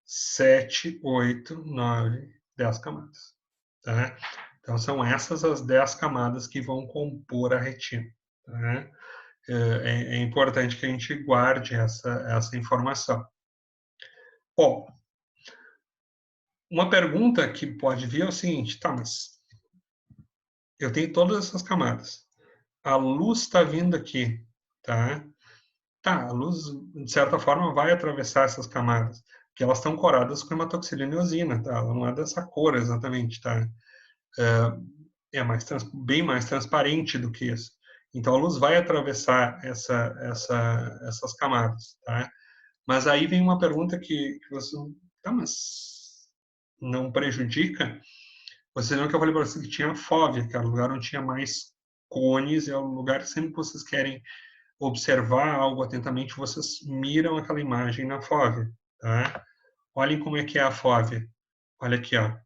7, 8, 9, 10 camadas. Tá? Então, são essas as 10 camadas que vão compor a retina. Tá? É importante que a gente guarde essa informação. Bom, uma pergunta que pode vir é o seguinte, tá, mas eu tenho todas essas camadas. A luz está vindo aqui, tá? Tá, a luz, de certa forma, vai atravessar essas camadas. que elas estão coradas com hematoxilina e eosina, tá? Ela não é dessa cor exatamente, tá? Bem mais transparente do que isso. Então a luz vai atravessar essas camadas, tá? Mas aí vem uma pergunta que você, tá, mas não prejudica? Você lembra que eu falei para você que tinha fóvea, que era o lugar onde tinha mais cones, é o lugar que sempre que vocês querem observar algo atentamente, vocês miram aquela imagem na fóvea, tá? Olhem como é que é a fóvea. Olha aqui, ó.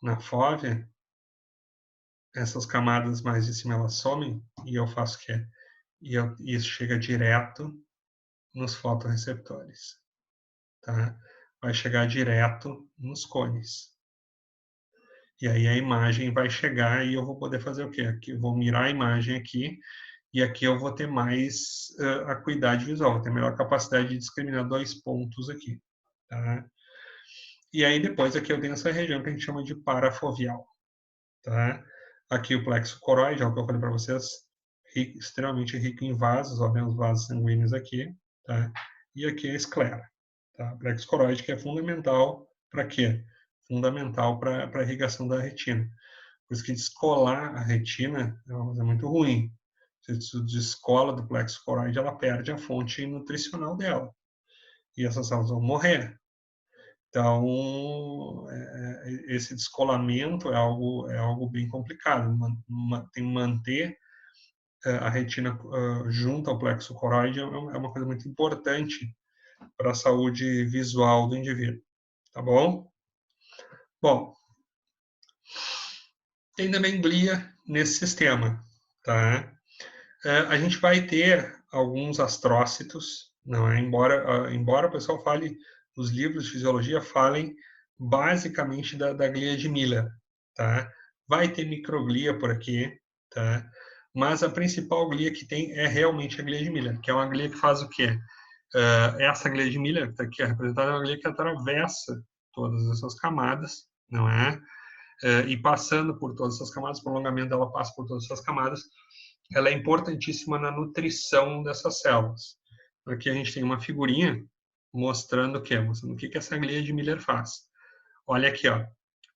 Na fóvea, essas camadas mais de cima elas somem e eu faço o quê? E isso chega direto nos fotorreceptores, tá? Vai chegar direto nos cones. E aí a imagem vai chegar e eu vou poder fazer o quê? Aqui eu vou mirar a imagem aqui e aqui eu vou ter mais acuidade visual, vou ter melhor capacidade de discriminar dois pontos aqui, tá? E aí depois aqui eu tenho essa região que a gente chama de parafoveal, tá? Aqui o plexo coroide, é o que eu falei para vocês, extremamente rico em vasos, ó, vemos vasos sanguíneos aqui, tá? E aqui a esclera, tá? O plexo coroide que é fundamental para quê? Fundamental para a irrigação da retina. Por isso que descolar a retina é uma coisa muito ruim. Se descola do plexo coroide, ela perde a fonte nutricional dela. E essas células vão morrer. Então, esse descolamento é algo bem complicado. Tem que manter a retina junto ao plexo coroide é uma coisa muito importante para a saúde visual do indivíduo. Tá bom? Bom, tem também glia nesse sistema, tá? A gente vai ter alguns astrócitos, não é? Embora o pessoal fale, os livros de fisiologia falem basicamente da glia de Miller, tá? Vai ter microglia por aqui, tá? Mas a principal glia que tem é realmente a glia de Miller, que é uma glia que faz o quê? Essa glia de Miller, que está aqui representada, é uma glia que atravessa todas essas camadas, não é? E passando por todas essas camadas, o prolongamento dela passa por todas essas camadas, ela é importantíssima na nutrição dessas células. Aqui a gente tem uma figurinha mostrando o quê? Mostrando o que essa glia de Miller faz. Olha aqui, ó.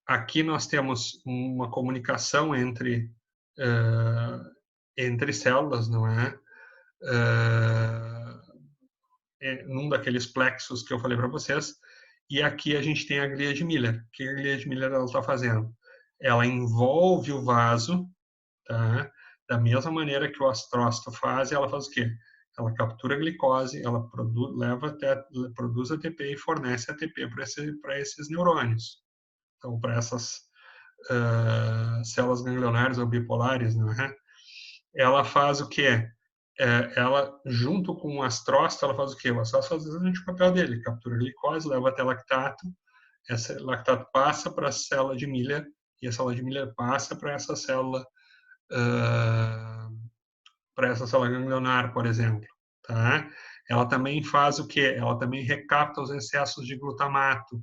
Aqui nós temos uma comunicação entre células, não é? Num daqueles plexos que eu falei para vocês. E aqui a gente tem a glia de Miller. O que a glia de Miller está fazendo? Ela envolve o vaso, tá? Da mesma maneira que o astrócito faz, ela faz o quê? Ela captura a glicose, ela produz ATP e fornece ATP para esses neurônios. Então, para essas células ganglionares ou bipolares, não é? Ela faz o quê? Ela, junto com o astrócito, ela faz o quê? O astrócito faz exatamente o papel dele, captura a glicose, leva até lactato, esse lactato passa para a célula de Miller, e a célula de Miller passa para essa célula ganglionar, por exemplo, tá? Ela também faz o quê? Ela também recapta os excessos de glutamato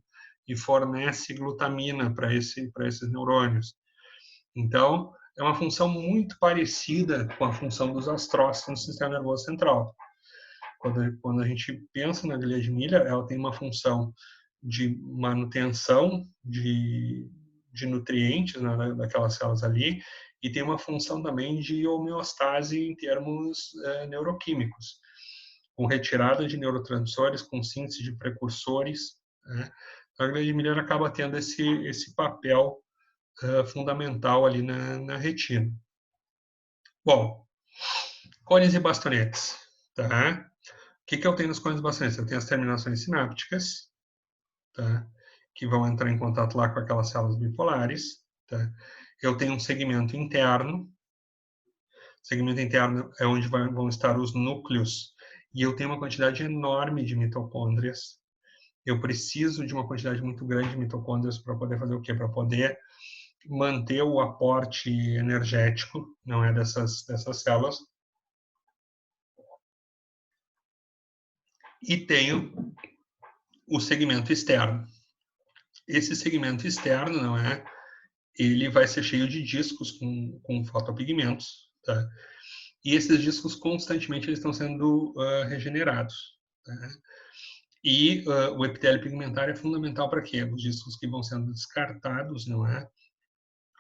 e fornece glutamina para esses neurônios. Então, é uma função muito parecida com a função dos astrócitos no sistema nervoso central. Quando a gente pensa na glia de Miller, ela tem uma função de manutenção de nutrientes, né, daquelas células ali, e tem uma função também de homeostase em termos neuroquímicos, com retirada de neurotransmissores, com síntese de precursores, né? A glia de Miller acaba tendo esse papel fundamental ali na retina. Bom, cones e bastonetes, tá? O que eu tenho nos cones e bastonetes? Eu tenho as terminações sinápticas, tá? Que vão entrar em contato lá com aquelas células bipolares, tá? Eu tenho um segmento interno. O segmento interno é onde vão estar os núcleos, e eu tenho uma quantidade enorme de mitocôndrias. Eu preciso de uma quantidade muito grande de mitocôndrias para poder fazer o quê? Para poder manter o aporte energético, não é, dessas células. E tenho o segmento externo. Esse segmento externo, não é, ele vai ser cheio de discos com fotopigmentos, tá? E esses discos constantemente eles estão sendo regenerados, tá? E o epitélio pigmentar é fundamental para quê? Os discos que vão sendo descartados, não é?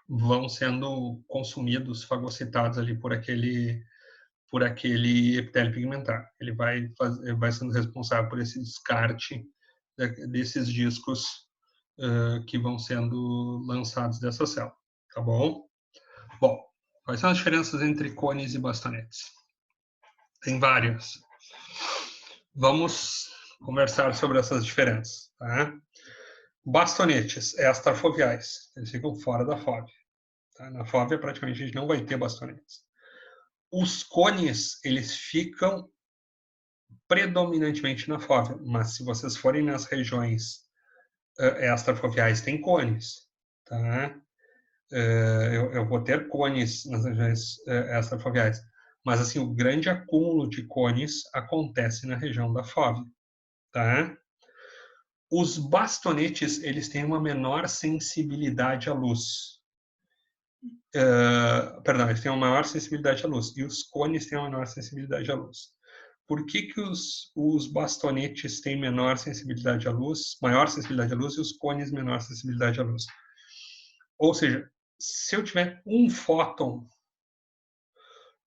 Vão sendo consumidos, fagocitados ali por aquele epitélio pigmentar. Ele vai sendo responsável por esse descarte desses discos que vão sendo lançados dessa célula, tá bom? Bom, quais são as diferenças entre cones e bastonetes? Tem várias. Vamos conversar sobre essas diferenças, tá? Bastonetes extrafoveais, eles ficam fora da fóvea. Tá? Na fóvea, praticamente, a gente não vai ter bastonetes. Os cones, eles ficam predominantemente na fóvea, mas se vocês forem nas regiões extrafoveais, tem cones, tá? Eu vou ter cones nas regiões extrafoveais, mas assim, o grande acúmulo de cones acontece na região da fóvea, tá? Os bastonetes, eles têm uma menor sensibilidade à luz. Perdão, eles têm uma maior sensibilidade à luz, e os cones têm uma menor sensibilidade à luz. Por que os bastonetes têm menor sensibilidade à luz, maior sensibilidade à luz, e os cones menor sensibilidade à luz? Ou seja, se eu tiver um fóton,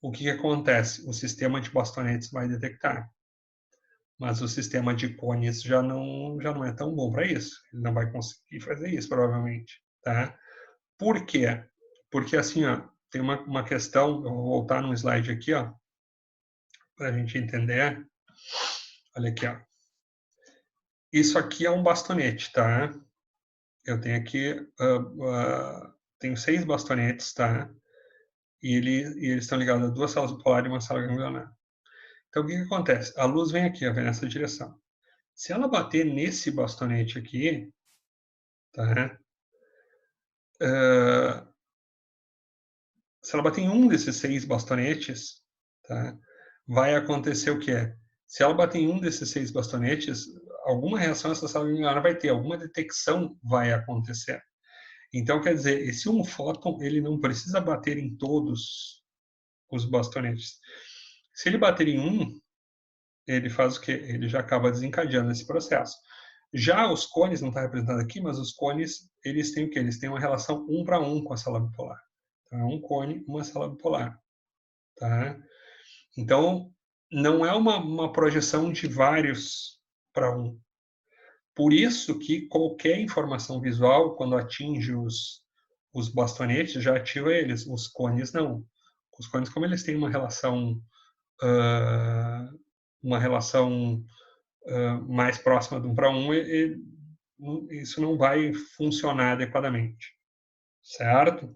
o que acontece? O sistema de bastonetes vai detectar, mas o sistema de cones já não é tão bom para isso. Ele não vai conseguir fazer isso, provavelmente, tá? Por quê? Porque assim, ó, tem uma questão, eu vou voltar num slide aqui, ó, para a gente entender. Olha aqui, ó. Isso aqui é um bastonete, tá? Eu tenho aqui, tenho 6 bastonetes, tá? E eles estão ligados a 2 células bipolares e uma célula ganglionar. Então, o que acontece? A luz vem aqui, ó, vem nessa direção. Se ela bater nesse bastonete aqui, tá? Se ela bater em um desses 6 bastonetes, tá? Vai acontecer o quê? Se ela bater em um desses 6 bastonetes, alguma reação essa célula ganglionar vai ter, alguma detecção vai acontecer. Então, quer dizer, esse um fóton, ele não precisa bater em todos os bastonetes. Se ele bater em um, ele faz o quê? Ele já acaba desencadeando esse processo. Já os cones, não está representado aqui, mas os cones, eles têm o quê? Eles têm uma relação 1 para 1 com a célula bipolar. Então, é um cone, uma célula bipolar. Tá? Então, não é uma projeção de vários para um. Por isso que qualquer informação visual, quando atinge os bastonetes, já ativa eles. Os cones não. Os cones, como eles têm uma relação mais próxima de um para um, isso não vai funcionar adequadamente. Certo?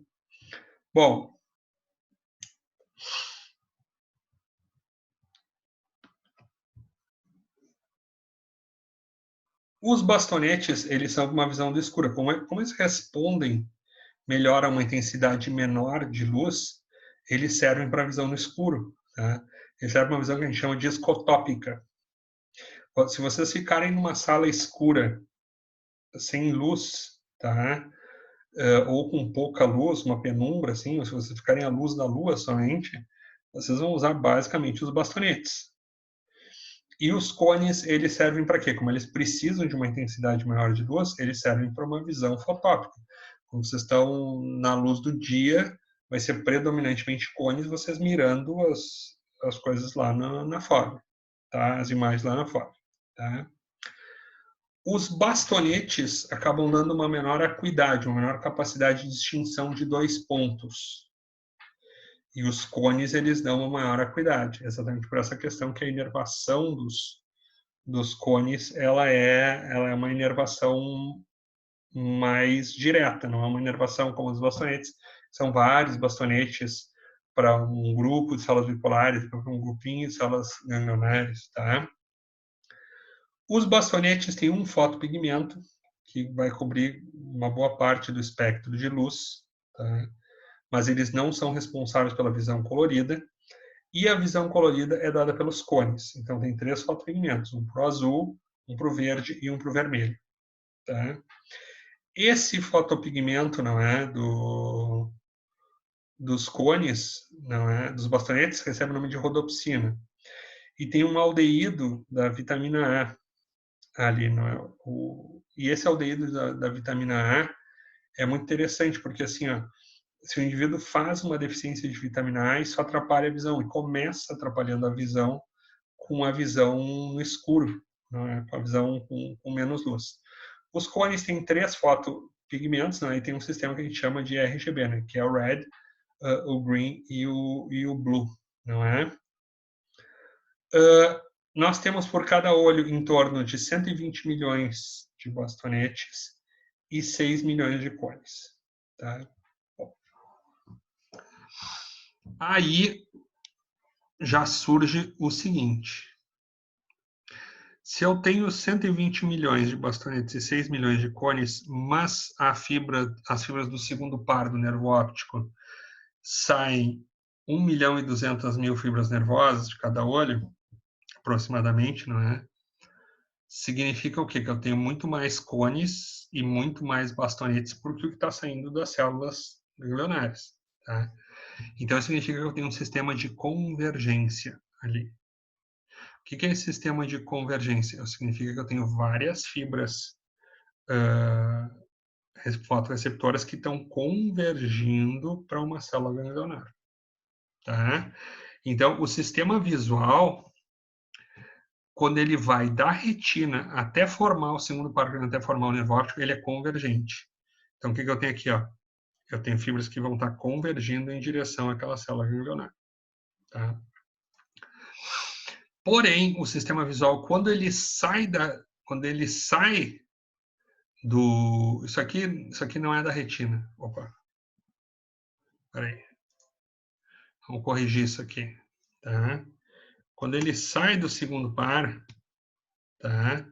Bom, os bastonetes, eles são uma visão do escuro. Como eles respondem melhor a uma intensidade menor de luz, eles servem para visão no escuro. Tá? Eles servem para uma visão que a gente chama de escotópica. Se vocês ficarem numa sala escura, sem luz, tá? Ou com pouca luz, uma penumbra, assim, ou se vocês ficarem à luz da lua somente, vocês vão usar basicamente os bastonetes. E os cones, eles servem para quê? Como eles precisam de uma intensidade maior de luz, eles servem para uma visão fotópica. Quando vocês estão na luz do dia, vai ser predominantemente cones, vocês mirando as coisas lá na fóvea, tá? As imagens lá na fóvea, tá? Os bastonetes acabam dando uma menor acuidade, uma menor capacidade de distinção de 2 pontos. E os cones, eles dão uma maior acuidade, exatamente por essa questão que a inervação dos cones, ela é uma inervação mais direta, não é uma inervação como os bastonetes. São vários bastonetes para um grupo de células bipolares, para um grupinho de células ganglionares, tá? Os bastonetes têm um fotopigmento, que vai cobrir uma boa parte do espectro de luz, tá? Mas eles não são responsáveis pela visão colorida, e a visão colorida é dada pelos cones. Então, tem 3 fotopigmentos, um para o azul, um para o verde e um para o vermelho. Tá? Esse fotopigmento não é, dos cones, não é, dos bastonetes, recebe o nome de rodopsina. E tem um aldeído da vitamina A, ali. E esse aldeído da vitamina A é muito interessante, porque assim, ó, se o indivíduo faz uma deficiência de vitamina A, isso atrapalha a visão, e começa atrapalhando a visão com a visão no escuro, né? Com a visão com menos luz. Os cones têm 3 fotopigmentos, né? E tem um sistema que a gente chama de RGB, né? Que é o red, o green e o blue, não é? Nós temos por cada olho em torno de 120 milhões de bastonetes e 6 milhões de cones. Tá? Bom, aí já surge o seguinte. Se eu tenho 120 milhões de bastonetes e 6 milhões de cones, mas as fibras do segundo par do nervo óptico saem 1 milhão e 200 mil fibras nervosas de cada olho, aproximadamente, não é? Significa o quê? Que eu tenho muito mais cones e muito mais bastonetes porque o que está saindo das células ganglionares. Tá? Então, isso significa que eu tenho um sistema de convergência ali. O que é esse sistema de convergência? Significa que eu tenho várias fibras fotoreceptoras que estão convergindo para uma célula ganglionar. Tá? Então, o sistema visual, quando ele vai da retina até formar o segundo par, até formar o nervo óptico, ele é convergente. Então, o que eu tenho aqui? Ó? Eu tenho fibras que vão estar convergindo em direção àquela célula ganglionar. Tá? Porém, o sistema visual, quando ele sai do... Isso aqui não é da retina. Opa. Peraí. Vamos corrigir isso aqui. Tá? Quando ele sai do segundo par, tá?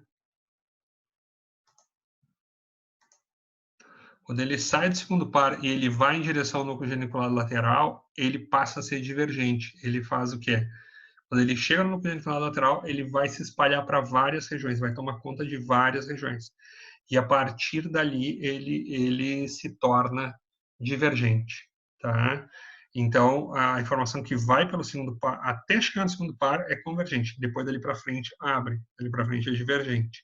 Quando ele sai do segundo par e ele vai em direção ao núcleo geniculado lateral, ele passa a ser divergente. Ele faz o quê? Quando ele chega no núcleo geniculado lateral, ele vai se espalhar para várias regiões, vai tomar conta de várias regiões. E a partir dali, ele se torna divergente. Tá? Então, a informação que vai pelo segundo par, até chegar no segundo par, é convergente. Depois, dali para frente, abre. Dali para frente, é divergente.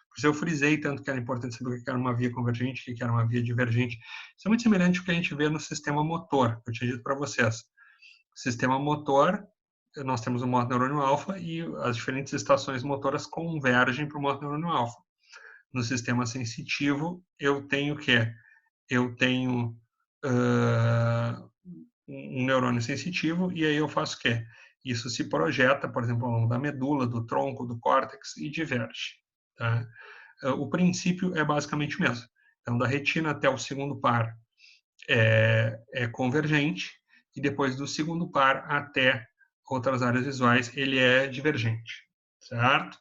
Por isso eu frisei tanto que era importante saber o que era uma via convergente, o que era uma via divergente. Isso é muito semelhante ao que a gente vê no sistema motor, que eu tinha dito para vocês. O sistema motor, nós temos o modo neurônio alfa e as diferentes estações motoras convergem para o modo neurônio alfa. No sistema sensitivo, eu tenho o quê? Eu tenho um neurônio sensitivo e aí eu faço o quê? Isso se projeta, por exemplo, ao longo da medula, do tronco, do córtex e diverge. Tá? O princípio é basicamente o mesmo. Então, da retina até o segundo par é convergente e depois do segundo par até outras áreas visuais ele é divergente, certo?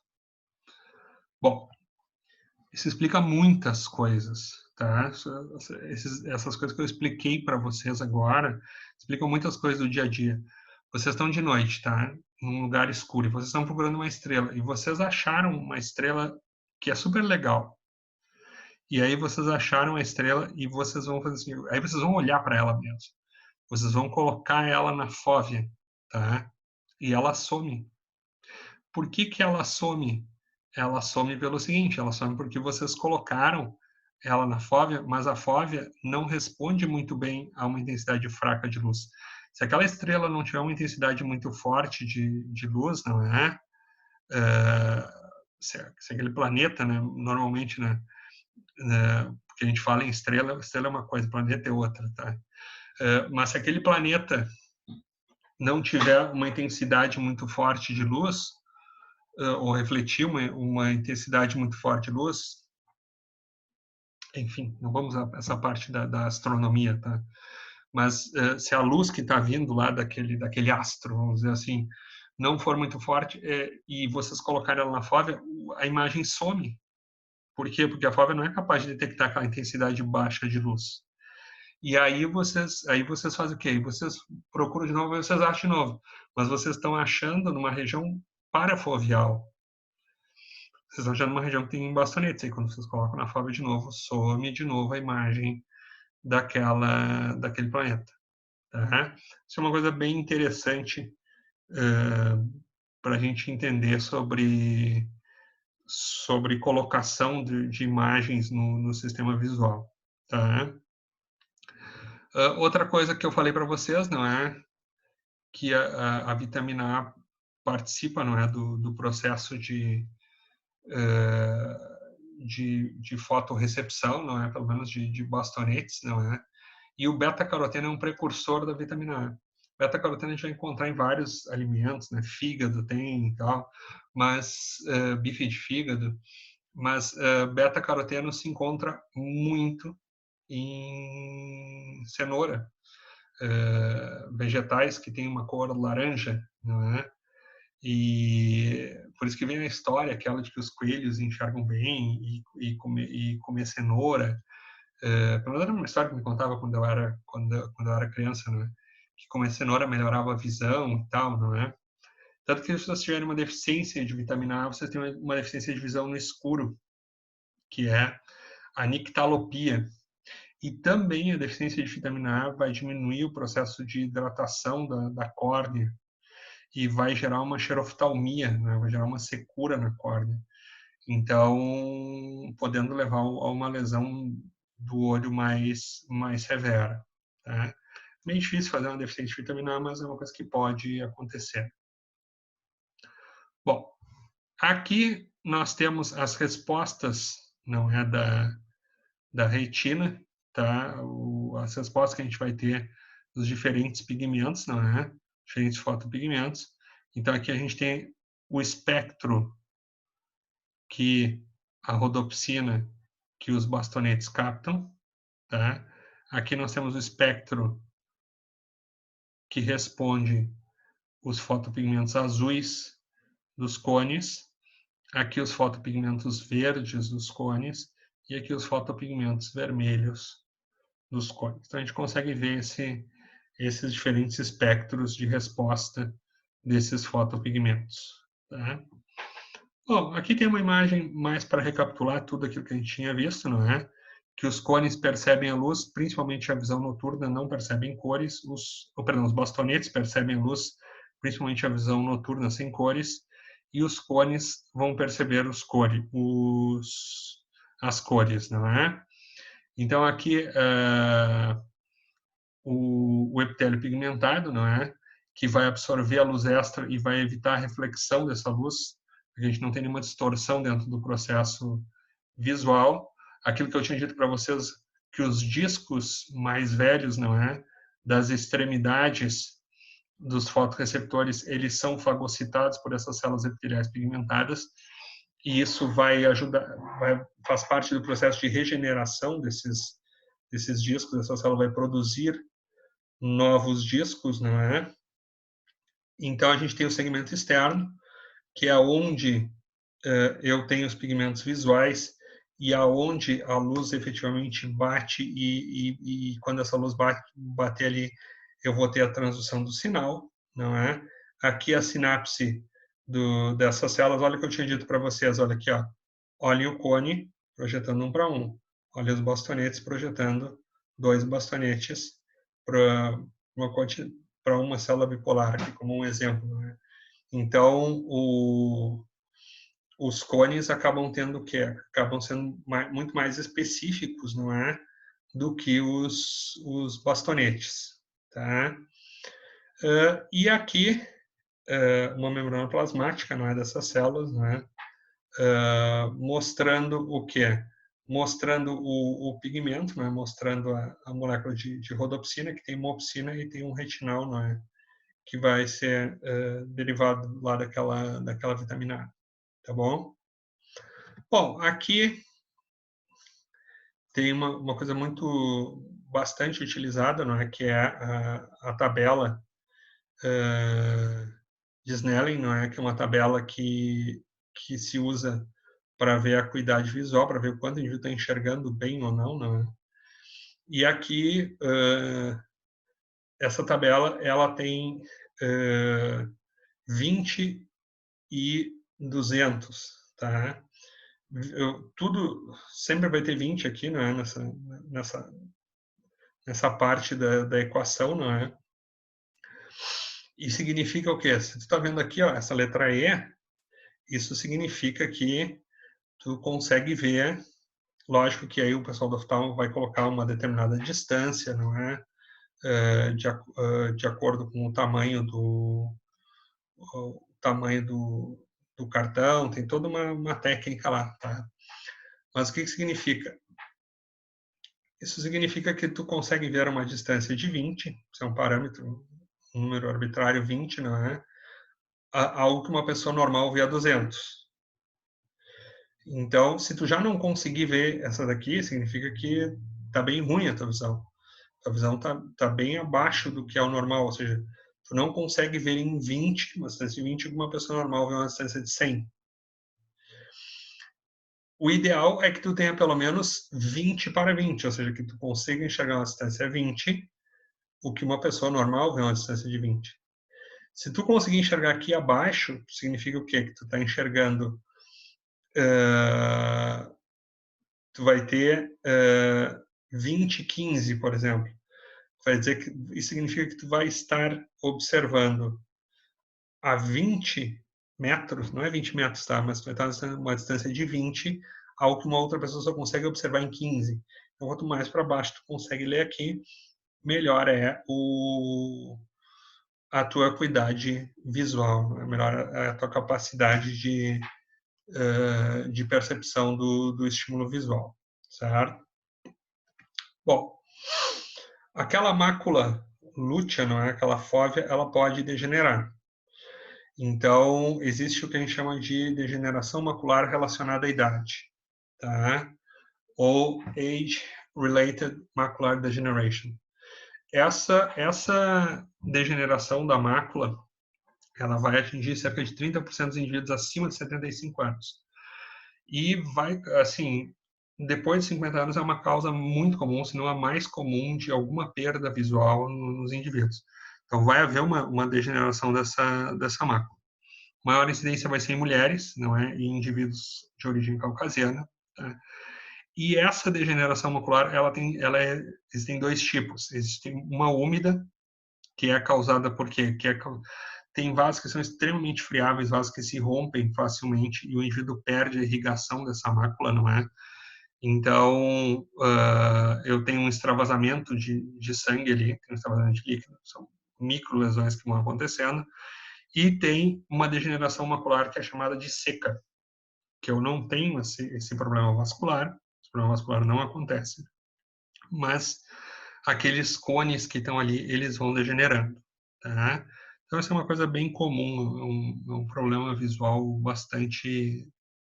Bom, isso explica muitas coisas, tá? Essas coisas que eu expliquei para vocês agora explicam muitas coisas do dia a dia. Vocês estão de noite, tá? Num lugar escuro e vocês estão procurando uma estrela e vocês acharam uma estrela que é super legal. E aí vocês acharam a estrela e vocês vão fazer assim, aí vocês vão olhar para ela mesmo. Vocês vão colocar ela na fóvea, tá? E ela some. Por que ela some? Ela some pelo seguinte, ela some porque vocês colocaram ela na fóvea, mas a fóvea não responde muito bem a uma intensidade fraca de luz. Se aquela estrela não tiver uma intensidade muito forte de luz, não é? Se aquele planeta, né, normalmente, né, porque a gente fala em estrela, estrela é uma coisa, planeta é outra, tá? Mas se aquele planeta não tiver uma intensidade muito forte de luz, ou refletir uma intensidade muito forte de luz, enfim, não vamos a essa parte da astronomia, tá? Mas se a luz que está vindo lá daquele astro, vamos dizer assim, não for muito forte e vocês colocarem ela na fóvea, a imagem some. Por quê? Porque a fóvea não é capaz de detectar aquela intensidade baixa de luz. E aí vocês fazem o quê? Vocês procuram de novo, vocês acham de novo. Mas vocês estão achando numa região parafoveal. Vocês estão achando uma região que tem bastonetes. Aí quando vocês colocam na fóvea de novo, some de novo a imagem daquele planeta. Tá? Isso é uma coisa bem interessante para a gente entender sobre sobre colocação de imagens no sistema visual, tá? Outra coisa que eu falei para vocês, não é, que a vitamina A participa, não é, do processo de fotorrecepção, não é, pelo menos de bastonetes, não é? E o beta-caroteno é um precursor da vitamina A. Beta-caroteno a gente vai encontrar em vários alimentos, né? Fígado tem e tal, mas bife de fígado, mas beta-caroteno se encontra muito em cenoura, vegetais que têm uma cor laranja, não é? E por isso que vem a história, aquela de que os coelhos enxergam bem e comer cenoura. Pelo menos era uma história que me contava quando eu era criança, né? Que comer cenoura melhorava a visão e tal, não é? Tanto que se vocês tiverem uma deficiência de vitamina A, vocês têm uma deficiência de visão no escuro, que é a nictalopia. E também a deficiência de vitamina A vai diminuir o processo de hidratação da córnea e vai gerar uma xeroftalmia, né? Vai gerar uma secura na córnea. Então, podendo levar a uma lesão do olho mais severa. Tá? Bem difícil fazer uma deficiência de vitamina A, mas é uma coisa que pode acontecer. Bom, aqui nós temos as respostas, não é, da retina, tá? As respostas que a gente vai ter dos diferentes pigmentos, não é? Diferentes fotopigmentos. Então, aqui a gente tem o espectro que a rodopsina, que os bastonetes captam, tá? Aqui nós temos o espectro que responde os fotopigmentos azuis dos cones, aqui os fotopigmentos verdes dos cones e aqui os fotopigmentos vermelhos dos cones. Então a gente consegue ver esses diferentes espectros de resposta desses fotopigmentos, tá? Bom, aqui tem uma imagem mais para recapitular tudo aquilo que a gente tinha visto, não é? Que os cones percebem a luz, principalmente a visão noturna, não percebem cores. Os bastonetes percebem a luz, principalmente a visão noturna sem cores. E os cones vão perceber as cores, não é? Então, aqui, o epitélio pigmentado, não é? Que vai absorver a luz extra e vai evitar a reflexão dessa luz. A gente não tem nenhuma distorção dentro do processo visual. Aquilo que eu tinha dito para vocês, que os discos mais velhos, não é? Das extremidades dos fotorreceptores, eles são fagocitados por essas células epiteliais pigmentadas, e isso vai ajudar, faz parte do processo de regeneração desses discos. Essa célula vai produzir novos discos, não é? Então a gente tem o segmento externo, que é onde eu tenho os pigmentos visuais e aonde a luz efetivamente bate e quando essa luz bater ali, eu vou ter a transdução do sinal, não é? Aqui a sinapse dessas células, olha o que eu tinha dito para vocês, olha aqui, ó. Olhem o cone projetando 1 para 1. Olha os bastonetes projetando 2 bastonetes para uma célula bipolar, aqui como um exemplo, não é? Então, os cones acabam tendo o quê? Acabam sendo muito mais específicos, não é? Do que os bastonetes, tá? E aqui, uma membrana plasmática, não é? Dessas células, não é? Mostrando o quê? Mostrando o pigmento, não é? Mostrando a molécula de rodopsina, que tem mopsina e tem um retinal, não é? Que vai ser derivado lá daquela vitamina A, tá bom? Bom, aqui tem uma coisa bastante utilizada, não é? Que é a tabela de Snellen, não é? Que é uma tabela que se usa para ver a acuidade visual, para ver o quanto a gente está enxergando bem ou não, não é? E aqui, essa tabela, ela tem 20 e 200, tá? Tudo sempre vai ter 20 aqui, não é? Nessa parte da equação, não é? E significa o quê? Se tu está vendo aqui, ó, essa letra E, isso significa que tu consegue ver, lógico que aí o pessoal do oftalmo vai colocar uma determinada distância, não é? De acordo com o tamanho do cartão, tem toda uma técnica lá, tá? Mas o que significa? Isso significa que tu consegue ver uma distância de 20, isso é um parâmetro, um número arbitrário 20, não é? Algo que uma pessoa normal vê a 200. Então, se tu já não conseguir ver essa daqui, significa que tá bem ruim a tua visão. A visão tá bem abaixo do que é o normal, ou seja, tu não consegue ver em 20, uma distância de 20, uma pessoa normal vê uma distância de 100. O ideal é que tu tenha pelo menos 20 para 20, ou seja, que tu consiga enxergar uma distância 20, o que uma pessoa normal vê uma distância de 20. Se tu conseguir enxergar aqui abaixo, significa o quê? Que tu está enxergando, tu vai ter 20, 15, por exemplo. Vai dizer que isso significa que tu vai estar observando a 20 metros, não é 20 metros, tá? Mas tu vai estar a uma distância de 20, algo que uma outra pessoa só consegue observar em 15. Então, quanto mais para baixo tu consegue ler aqui, melhor é a tua acuidade visual, né? Melhor é a tua capacidade de percepção do estímulo visual, certo? Bom, aquela mácula lútea, não é? Aquela fóvea, ela pode degenerar. Então, existe o que a gente chama de degeneração macular relacionada à idade, tá? Ou Age-Related Macular Degeneration. Essa degeneração da mácula, ela vai atingir cerca de 30% dos indivíduos acima de 75 anos. E vai, assim, depois de 50 anos é uma causa muito comum, se não a mais comum, de alguma perda visual nos indivíduos. Então, vai haver uma degeneração dessa mácula. Maior incidência vai ser em mulheres, não é? Em indivíduos de origem caucasiana. Tá? E essa degeneração macular, existem dois tipos. Existe uma úmida, que é causada por quê? Tem vasos que são extremamente friáveis, vasos que se rompem facilmente e o indivíduo perde a irrigação dessa mácula, não é? Então, eu tenho um extravasamento de sangue ali, tem um extravasamento de líquido, são micro lesões que vão acontecendo, e tem uma degeneração macular que é chamada de seca, que eu não tenho esse problema vascular, esse problema vascular não acontece, mas aqueles cones que estão ali, eles vão degenerando, tá? Então, isso é uma coisa bem comum, um problema visual bastante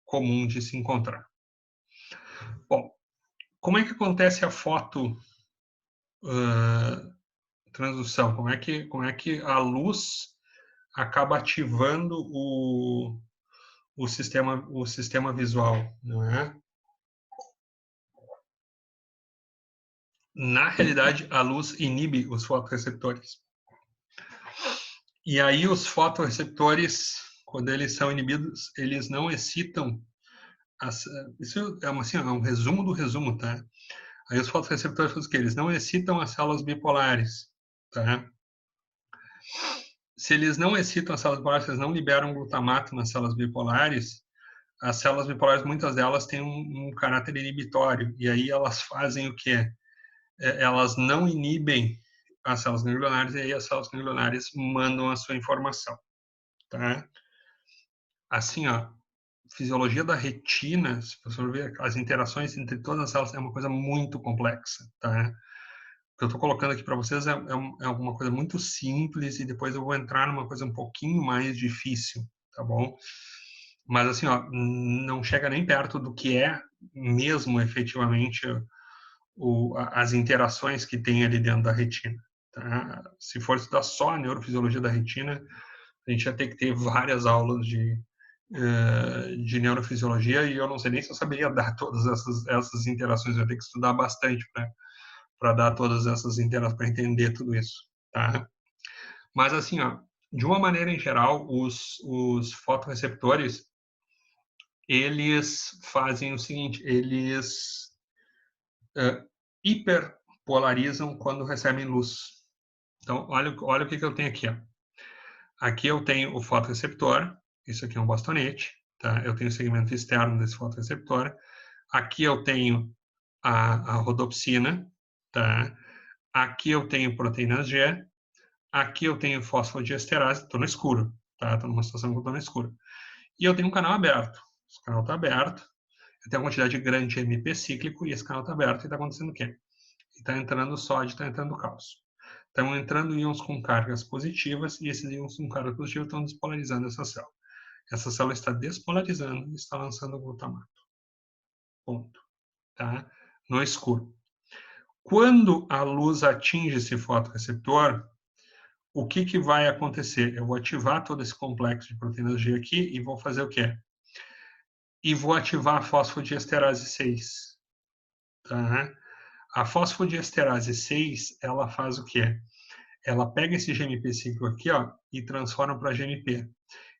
comum de se encontrar. Bom, como é que acontece a foto transdução? Como é que a luz acaba ativando o sistema visual, não é? Na realidade, a luz inibe os fotorreceptores. E aí os fotorreceptores, quando eles são inibidos, eles não excitam. Isso é um resumo do resumo, tá? Aí os fotorreceptores fazem o quê? Eles não excitam as células bipolares, tá? Se eles não excitam as células bipolares, eles não liberam glutamato nas células bipolares, as células bipolares, muitas delas têm um caráter inibitório, e aí elas fazem o quê? Elas não inibem as células ganglionares, e aí as células ganglionares mandam a sua informação, tá? Assim, ó, fisiologia da retina, se você ver as interações entre todas as células, é uma coisa muito complexa, tá? O que eu estou colocando aqui para vocês é alguma coisa muito simples e depois eu vou entrar numa coisa um pouquinho mais difícil, tá bom? Mas assim, ó, não chega nem perto do que é mesmo efetivamente as interações que tem ali dentro da retina. Tá? Se for estudar só a neurofisiologia da retina, a gente ia ter que ter várias aulas de neurofisiologia e eu não sei nem se eu saberia dar todas essas interações, eu ia ter que estudar bastante para dar todas essas interações, para entender tudo isso. Tá? Mas assim, ó, de uma maneira em geral, os fotorreceptores, eles fazem o seguinte, eles hiperpolarizam quando recebem luz. Então, olha o que eu tenho aqui. Ó. Aqui eu tenho o fotorreceptor, isso aqui é um bastonete, tá? Eu tenho o segmento externo desse fotoreceptor. Aqui eu tenho a rodopsina, tá? Aqui eu tenho proteínas G. Aqui eu tenho fosfodiesterase. Estou no escuro, tá? Estou numa situação que eu estou no escuro. E eu tenho um canal aberto. Esse canal está aberto. Eu tenho uma quantidade grande de MP cíclico e esse canal está aberto. E está acontecendo o quê? Está entrando sódio, está entrando cálcio. Estão entrando íons com cargas positivas e esses íons com carga positiva estão despolarizando essa célula. Essa célula está despolarizando e está lançando glutamato. Ponto. Tá? No escuro. Quando a luz atinge esse fotoreceptor, o que vai acontecer? Eu vou ativar todo esse complexo de proteínas G aqui e vou fazer o quê? E vou ativar a fosfodiesterase 6. Tá? A fosfodiesterase 6, ela faz o quê? Ela pega esse GMP cíclico aqui, ó, e transforma para GMP.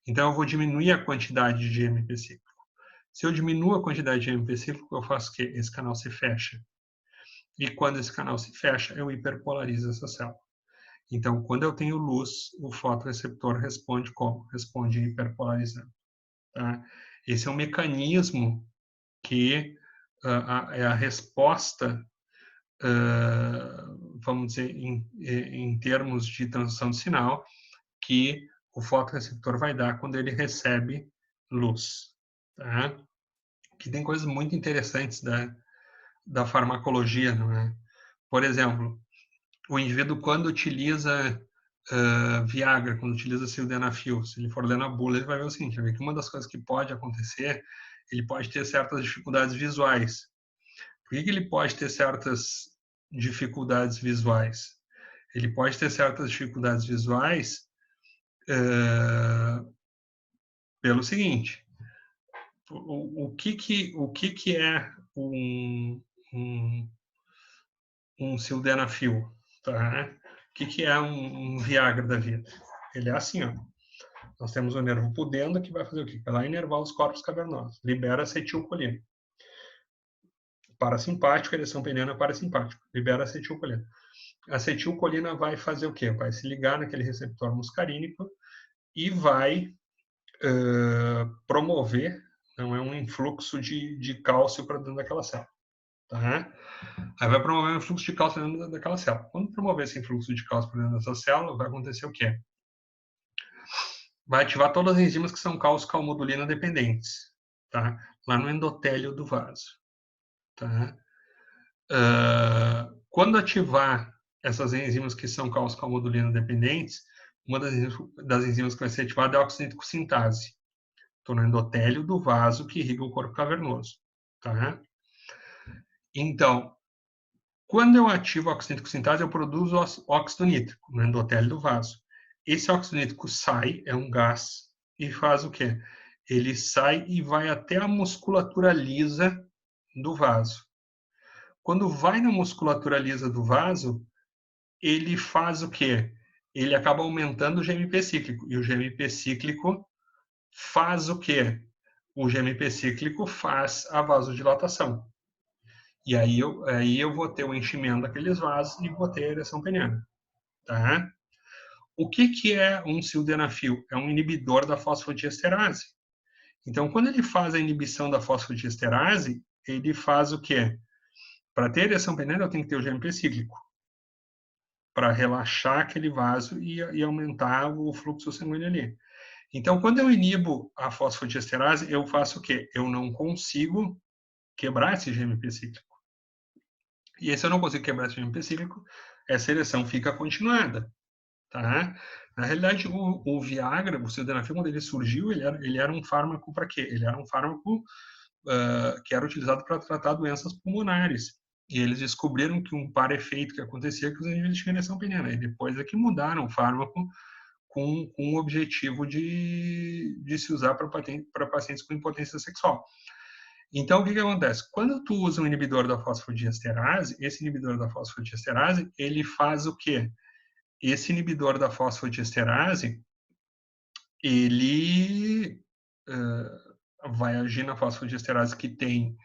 Então, eu vou diminuir a quantidade de GMP cíclico. Se eu diminuo a quantidade de GMP cíclico, eu faço o quê? Esse canal se fecha. E quando esse canal se fecha, eu hiperpolarizo essa célula. Então, quando eu tenho luz, o fotoreceptor responde como? Responde hiperpolarizando. Tá? Esse é um mecanismo que é a resposta, vamos dizer, em termos de transição de sinal, que o fotoreceptor vai dar quando ele recebe luz. Tá? Que tem coisas muito interessantes da farmacologia, não é? Por exemplo, o indivíduo quando utiliza Viagra, quando utiliza sildenafil, se ele for ler na bula, ele vai ver o seguinte, vai ver que uma das coisas que pode acontecer, ele pode ter certas dificuldades visuais. Por que ele pode ter certas dificuldades visuais? Ele pode ter certas dificuldades visuais pelo seguinte, o que é um sildenafil? Tá? O que é um Viagra da vida? Ele é assim, ó. Nós temos o nervo pudendo que vai fazer o quê? Vai lá inervar os corpos cavernosos. Libera acetilcolina. Parasimpático, ereção peniana parasimpático. Libera acetilcolina. A acetilcolina vai fazer o quê? Vai se ligar naquele receptor muscarínico e vai promover, não é um influxo de cálcio para dentro daquela célula. Tá? Aí vai promover um influxo de cálcio dentro daquela célula. Quando promover esse influxo de cálcio para dentro dessa célula, vai acontecer o quê? Vai ativar todas as enzimas que são cálcio-calmodulina dependentes, tá? Lá no endotélio do vaso. Tá? Quando ativar essas enzimas que são cálcio-calmodulina dependentes, uma das enzimas que vai ser ativada é a oxínico-sintase. Estou no endotélio do vaso que irriga o corpo cavernoso. Tá? Então, quando eu ativo a oxínico-sintase, eu produzo óxido nítrico no endotélio do vaso. Esse óxido nítrico sai, é um gás, e faz o quê? Ele sai e vai até a musculatura lisa do vaso. Quando vai na musculatura lisa do vaso, ele faz o quê? Ele acaba aumentando o GMP cíclico. E o GMP cíclico faz o quê? O GMP cíclico faz a vasodilatação. E aí eu vou ter o enchimento daqueles vasos e vou ter a ereção peniana. Tá? O que é um sildenafil? É um inibidor da fosfodiesterase. Então, quando ele faz a inibição da fosfodiesterase, ele faz o quê? Para ter ereção peniana, eu tenho que ter o GMP cíclico, para relaxar aquele vaso e aumentar o fluxo sanguíneo ali. Então, quando eu inibo a fosfodiesterase, eu faço o quê? Eu não consigo quebrar esse GMP cíclico. E se eu não consigo quebrar esse GMP cíclico, essa ereção fica continuada. Tá? Na realidade, o Viagra, o sildenafil, quando ele surgiu, ele era um fármaco para quê? Ele era um fármaco que era utilizado para tratar doenças pulmonares. E eles descobriram que um par-efeito que acontecia é que os indivíduos tinham ereção peniana. E depois é que mudaram o fármaco com o objetivo de se usar para pacientes com impotência sexual. Então, o que acontece? Quando tu usa um inibidor da fosfodiesterase, esse inibidor da fosfodiesterase, ele faz o quê? Esse inibidor da fosfodiesterase, ele vai agir na fosfodiesterase que tem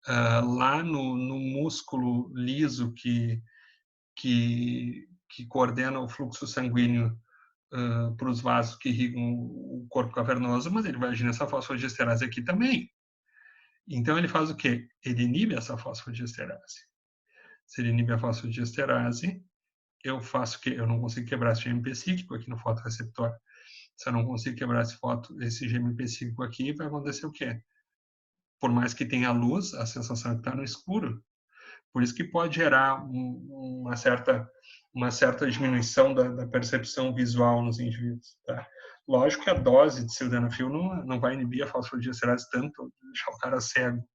lá no músculo liso que coordena o fluxo sanguíneo para os vasos que irrigam o corpo cavernoso, mas ele vai agir nessa fosfodiesterase aqui também. Então, ele faz o quê? Ele inibe essa fosfodiesterase. Se ele inibe a fosfodiesterase, eu faço o quê? Eu não consigo quebrar esse GMP cíclico aqui no fotorreceptor. Se eu não consigo quebrar esse GMP cíclico aqui, vai acontecer o quê? Por mais que tenha luz, a sensação é que está no escuro. Por isso que pode gerar uma certa diminuição da percepção visual nos indivíduos. Tá? Lógico que a dose de sildenafil não vai inibir a fosfodiesterase tanto, deixar o cara cego.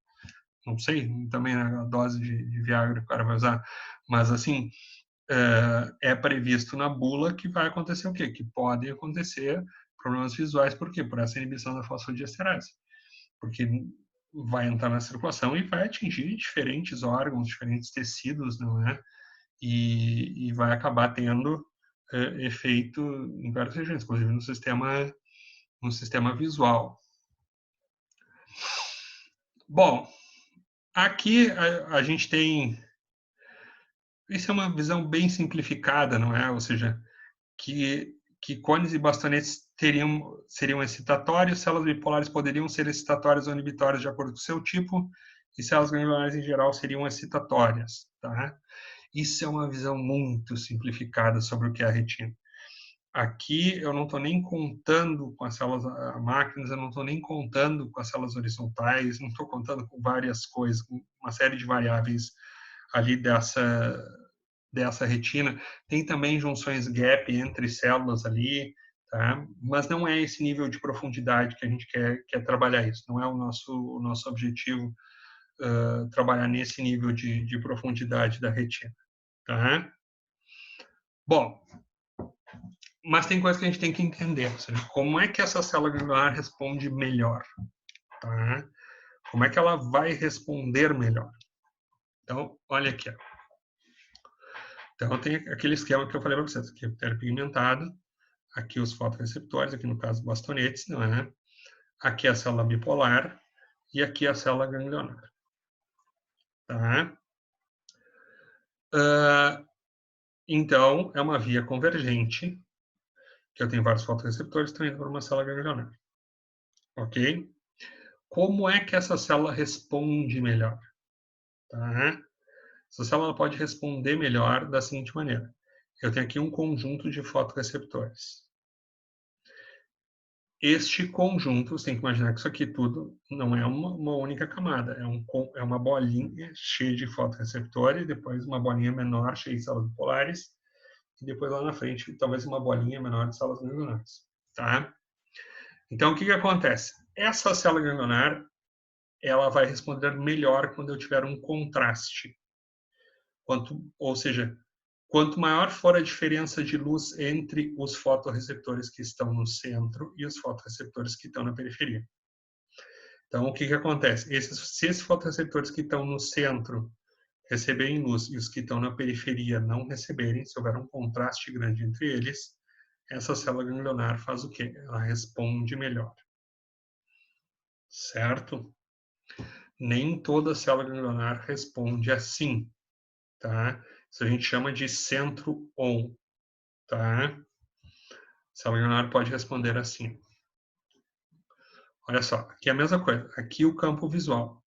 Não sei, também a dose de Viagra que o cara vai usar. Mas, assim, é previsto na bula que vai acontecer o quê? Que podem acontecer problemas visuais. Por quê? Por essa inibição da fosfodiesterase. Porque vai entrar na circulação e vai atingir diferentes órgãos, diferentes tecidos, não é? E vai acabar tendo efeito em várias regiões, inclusive no sistema visual. Bom, aqui a gente tem... Isso é uma visão bem simplificada, não é? Ou seja, que cones e bastonetes seriam excitatórios, células bipolares poderiam ser excitatórias ou inibitórias de acordo com o seu tipo, e células ganglionares em geral seriam excitatórias. Tá? Isso é uma visão muito simplificada sobre o que é a retina. Aqui eu não estou nem contando com as células máquinas, eu não estou nem contando com as células horizontais, não estou contando com várias coisas, com uma série de variáveis ali dessa retina. Tem também junções gap entre células ali, tá? Mas não é esse nível de profundidade que a gente quer trabalhar isso. Não é o nosso objetivo trabalhar nesse nível de profundidade da retina, tá? Bom, mas tem coisas que a gente tem que entender. Ou seja, como é que essa célula ganglionar responde melhor, tá? Como é que ela vai responder melhor? Então, olha aqui, ó. Então, tem aquele esquema que eu falei para vocês, aqui é pigmentado, aqui os fotorreceptores, aqui no caso bastonetes, não é? Aqui a célula bipolar e aqui a célula ganglionar. Tá? Então, é uma via convergente, que eu tenho vários fotorreceptores que estão indo para uma célula ganglionar. Ok? Como é que essa célula responde melhor? Tá? Essa célula pode responder melhor da seguinte maneira. Eu tenho aqui um conjunto de fotorreceptores. Este conjunto, você tem que imaginar que isso aqui tudo não é uma única camada, é uma bolinha cheia de fotorreceptores, depois uma bolinha menor cheia de células bipolares, e depois lá na frente, talvez uma bolinha menor de células ganglionares. Tá? Então, o que acontece? Essa célula ganglionar, ela vai responder melhor quando eu tiver um contraste. Ou seja, quanto maior for a diferença de luz entre os fotorreceptores que estão no centro e os fotorreceptores que estão na periferia. Então, o que acontece? Se esses fotorreceptores que estão no centro receberem luz e os que estão na periferia não receberem, se houver um contraste grande entre eles, essa célula ganglionar faz o quê? Ela responde melhor. Certo? Nem toda célula ganglionar responde assim, tá? Isso a gente chama de centro-on, tá? A célula ganglionar pode responder assim. Olha só, aqui é a mesma coisa. Aqui o campo visual,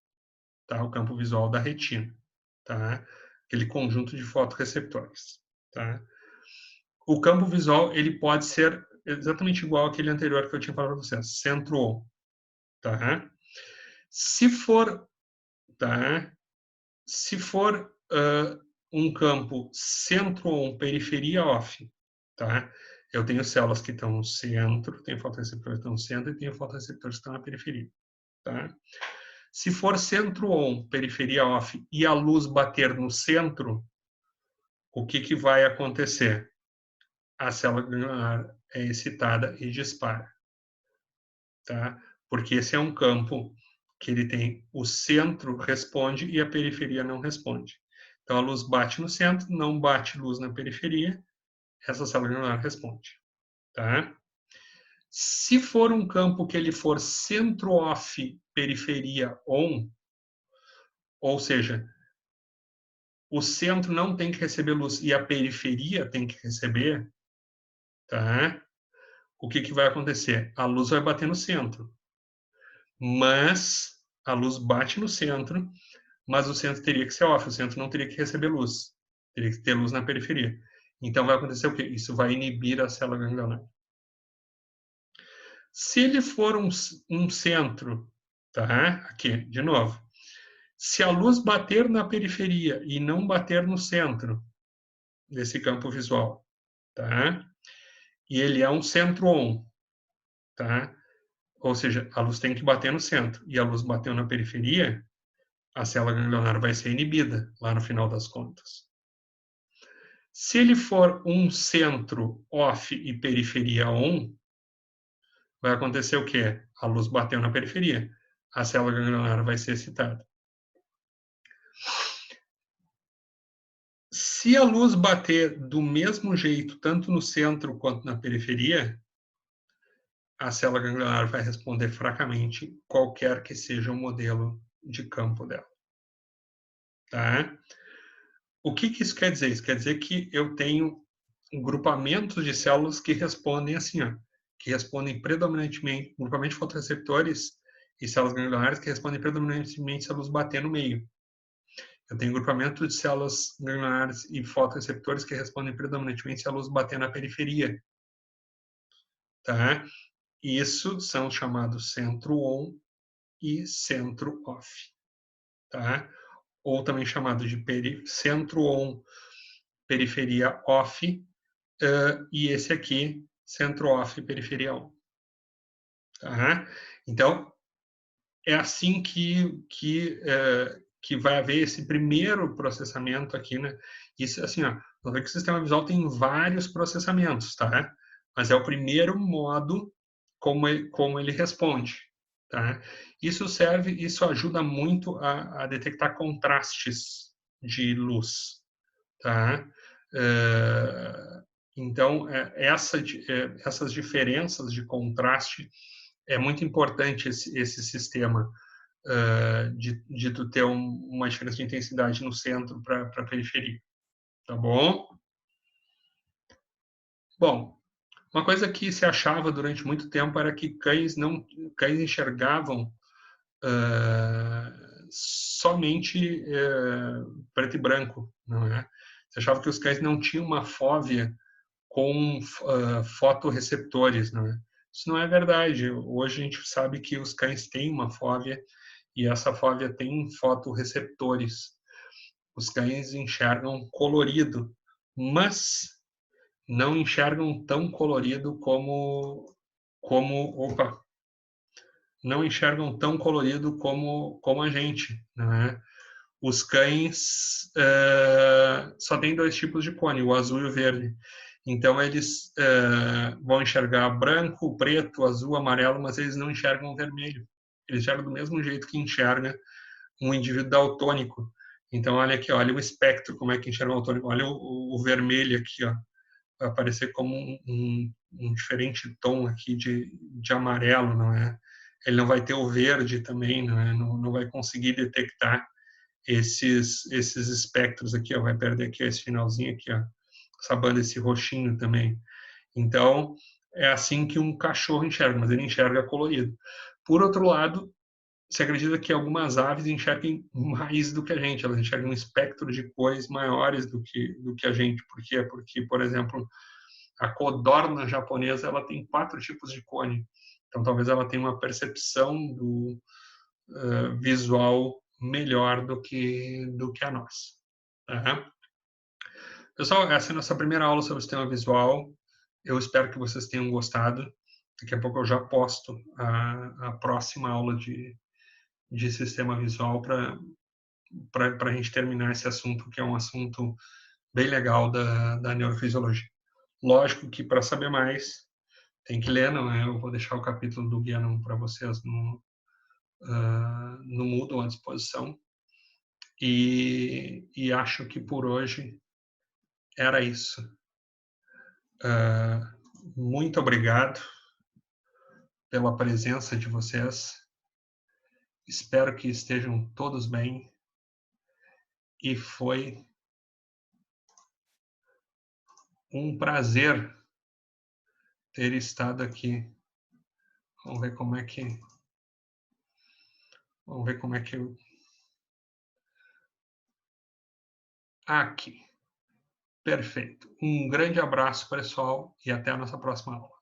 tá? O campo visual da retina, tá? Aquele conjunto de fotorreceptores, tá? O campo visual, ele pode ser exatamente igual àquele anterior que eu tinha falado para vocês, centro-on, tá? Se for, tá? Se for um campo centro-on, periferia off, tá? Eu tenho células que estão no centro, tenho fotorreceptores que estão no centro e tenho fotorreceptores que estão na periferia, tá? Se for centro-on, periferia off, e a luz bater no centro, o que vai acontecer? A célula ganglionar é excitada e dispara, tá? Porque esse é um campo que ele tem o centro responde e a periferia não responde. Então a luz bate no centro, não bate luz na periferia, essa célula ganglionar responde, tá? Se for um campo que ele for centro off, periferia on, ou seja, o centro não tem que receber luz e a periferia tem que receber, tá? o que vai acontecer? A luz vai bater no centro, mas a luz bate no centro, mas o centro teria que ser off, o centro não teria que receber luz, teria que ter luz na periferia. Então vai acontecer o quê? Isso vai inibir a célula ganglionar. Se ele for um centro, tá? Aqui, de novo. Se a luz bater na periferia e não bater no centro desse campo visual, tá? E ele é um centro-on, tá? Ou seja, a luz tem que bater no centro e a luz bateu na periferia, a célula ganglionar vai ser inibida lá no final das contas. Se ele for um centro off e periferia on, vai acontecer o quê? A luz bateu na periferia, a célula ganglionar vai ser excitada. Se a luz bater do mesmo jeito, tanto no centro quanto na periferia, a célula ganglionar vai responder fracamente, qualquer que seja o modelo de campo dela. Tá? O que isso quer dizer? Isso quer dizer que eu tenho grupamentos de células que respondem assim, ó, que respondem predominantemente, grupamento de fotorreceptores e células ganglionares que respondem predominantemente se a luz bater no meio. Eu tenho grupamento de células ganglionares e fotorreceptores que respondem predominantemente se a luz bater na periferia. Tá? Isso são chamados centro-on e centro-off. Tá? Ou também chamado de centro-on, periferia off, e esse aqui, centro-off, periferia on. Tá? Então, é assim que vai haver esse primeiro processamento aqui, né? Isso, assim, ó, não é que o sistema visual tem vários processamentos, tá? Mas é o primeiro modo como ele responde, tá? Isso ajuda muito a detectar contrastes de luz, tá? Então, essas diferenças de contraste é muito importante esse sistema de tu ter uma diferença de intensidade no centro para a periferia, tá bom? Bom, uma coisa que se achava durante muito tempo era que cães enxergavam somente preto e branco, não é? Se achava que os cães não tinham uma fóvea com fotorreceptores, não é? Isso não é verdade. Hoje a gente sabe que os cães têm uma fóvea e essa fóvea tem fotorreceptores. Os cães enxergam colorido, mas não enxergam tão colorido opa, não enxergam tão colorido como a gente, não é? Os cães só têm dois tipos de cone, o azul e o verde. Então eles vão enxergar branco, preto, azul, amarelo, mas eles não enxergam o vermelho. Eles enxergam do mesmo jeito que enxerga um indivíduo daltônico. Então olha aqui, olha o espectro, como é que enxerga o daltônico. Olha o vermelho aqui, ó, vai aparecer como um diferente tom aqui de amarelo, não é? Ele não vai ter o verde também, não é? Não vai conseguir detectar esses espectros aqui, ó, vai perder aqui esse finalzinho aqui, ó, essa banda, esse roxinho também. Então, é assim que um cachorro enxerga, mas ele enxerga colorido. Por outro lado, se acredita que algumas aves enxerguem mais do que a gente, elas enxergam um espectro de cores maiores do que a gente. Por quê? Porque, por exemplo, a codorna japonesa ela tem 4 tipos de cone. Então, talvez ela tenha uma percepção do visual melhor do que a nossa. Tá? Pessoal, essa é a nossa primeira aula sobre o sistema visual. Eu espero que vocês tenham gostado. Daqui a pouco eu já posto a próxima aula de sistema visual para a gente terminar esse assunto, que é um assunto bem legal da neurofisiologia. Lógico que para saber mais, tem que ler, não é? Eu vou deixar o capítulo do Guianon para vocês no Moodle à disposição. E acho que por hoje era isso. Muito obrigado pela presença de vocês. Espero que estejam todos bem. E foi um prazer ter estado aqui. Vamos ver como é que. Vamos ver como é que eu. Aqui. Perfeito. Um grande abraço, pessoal, e até a nossa próxima aula.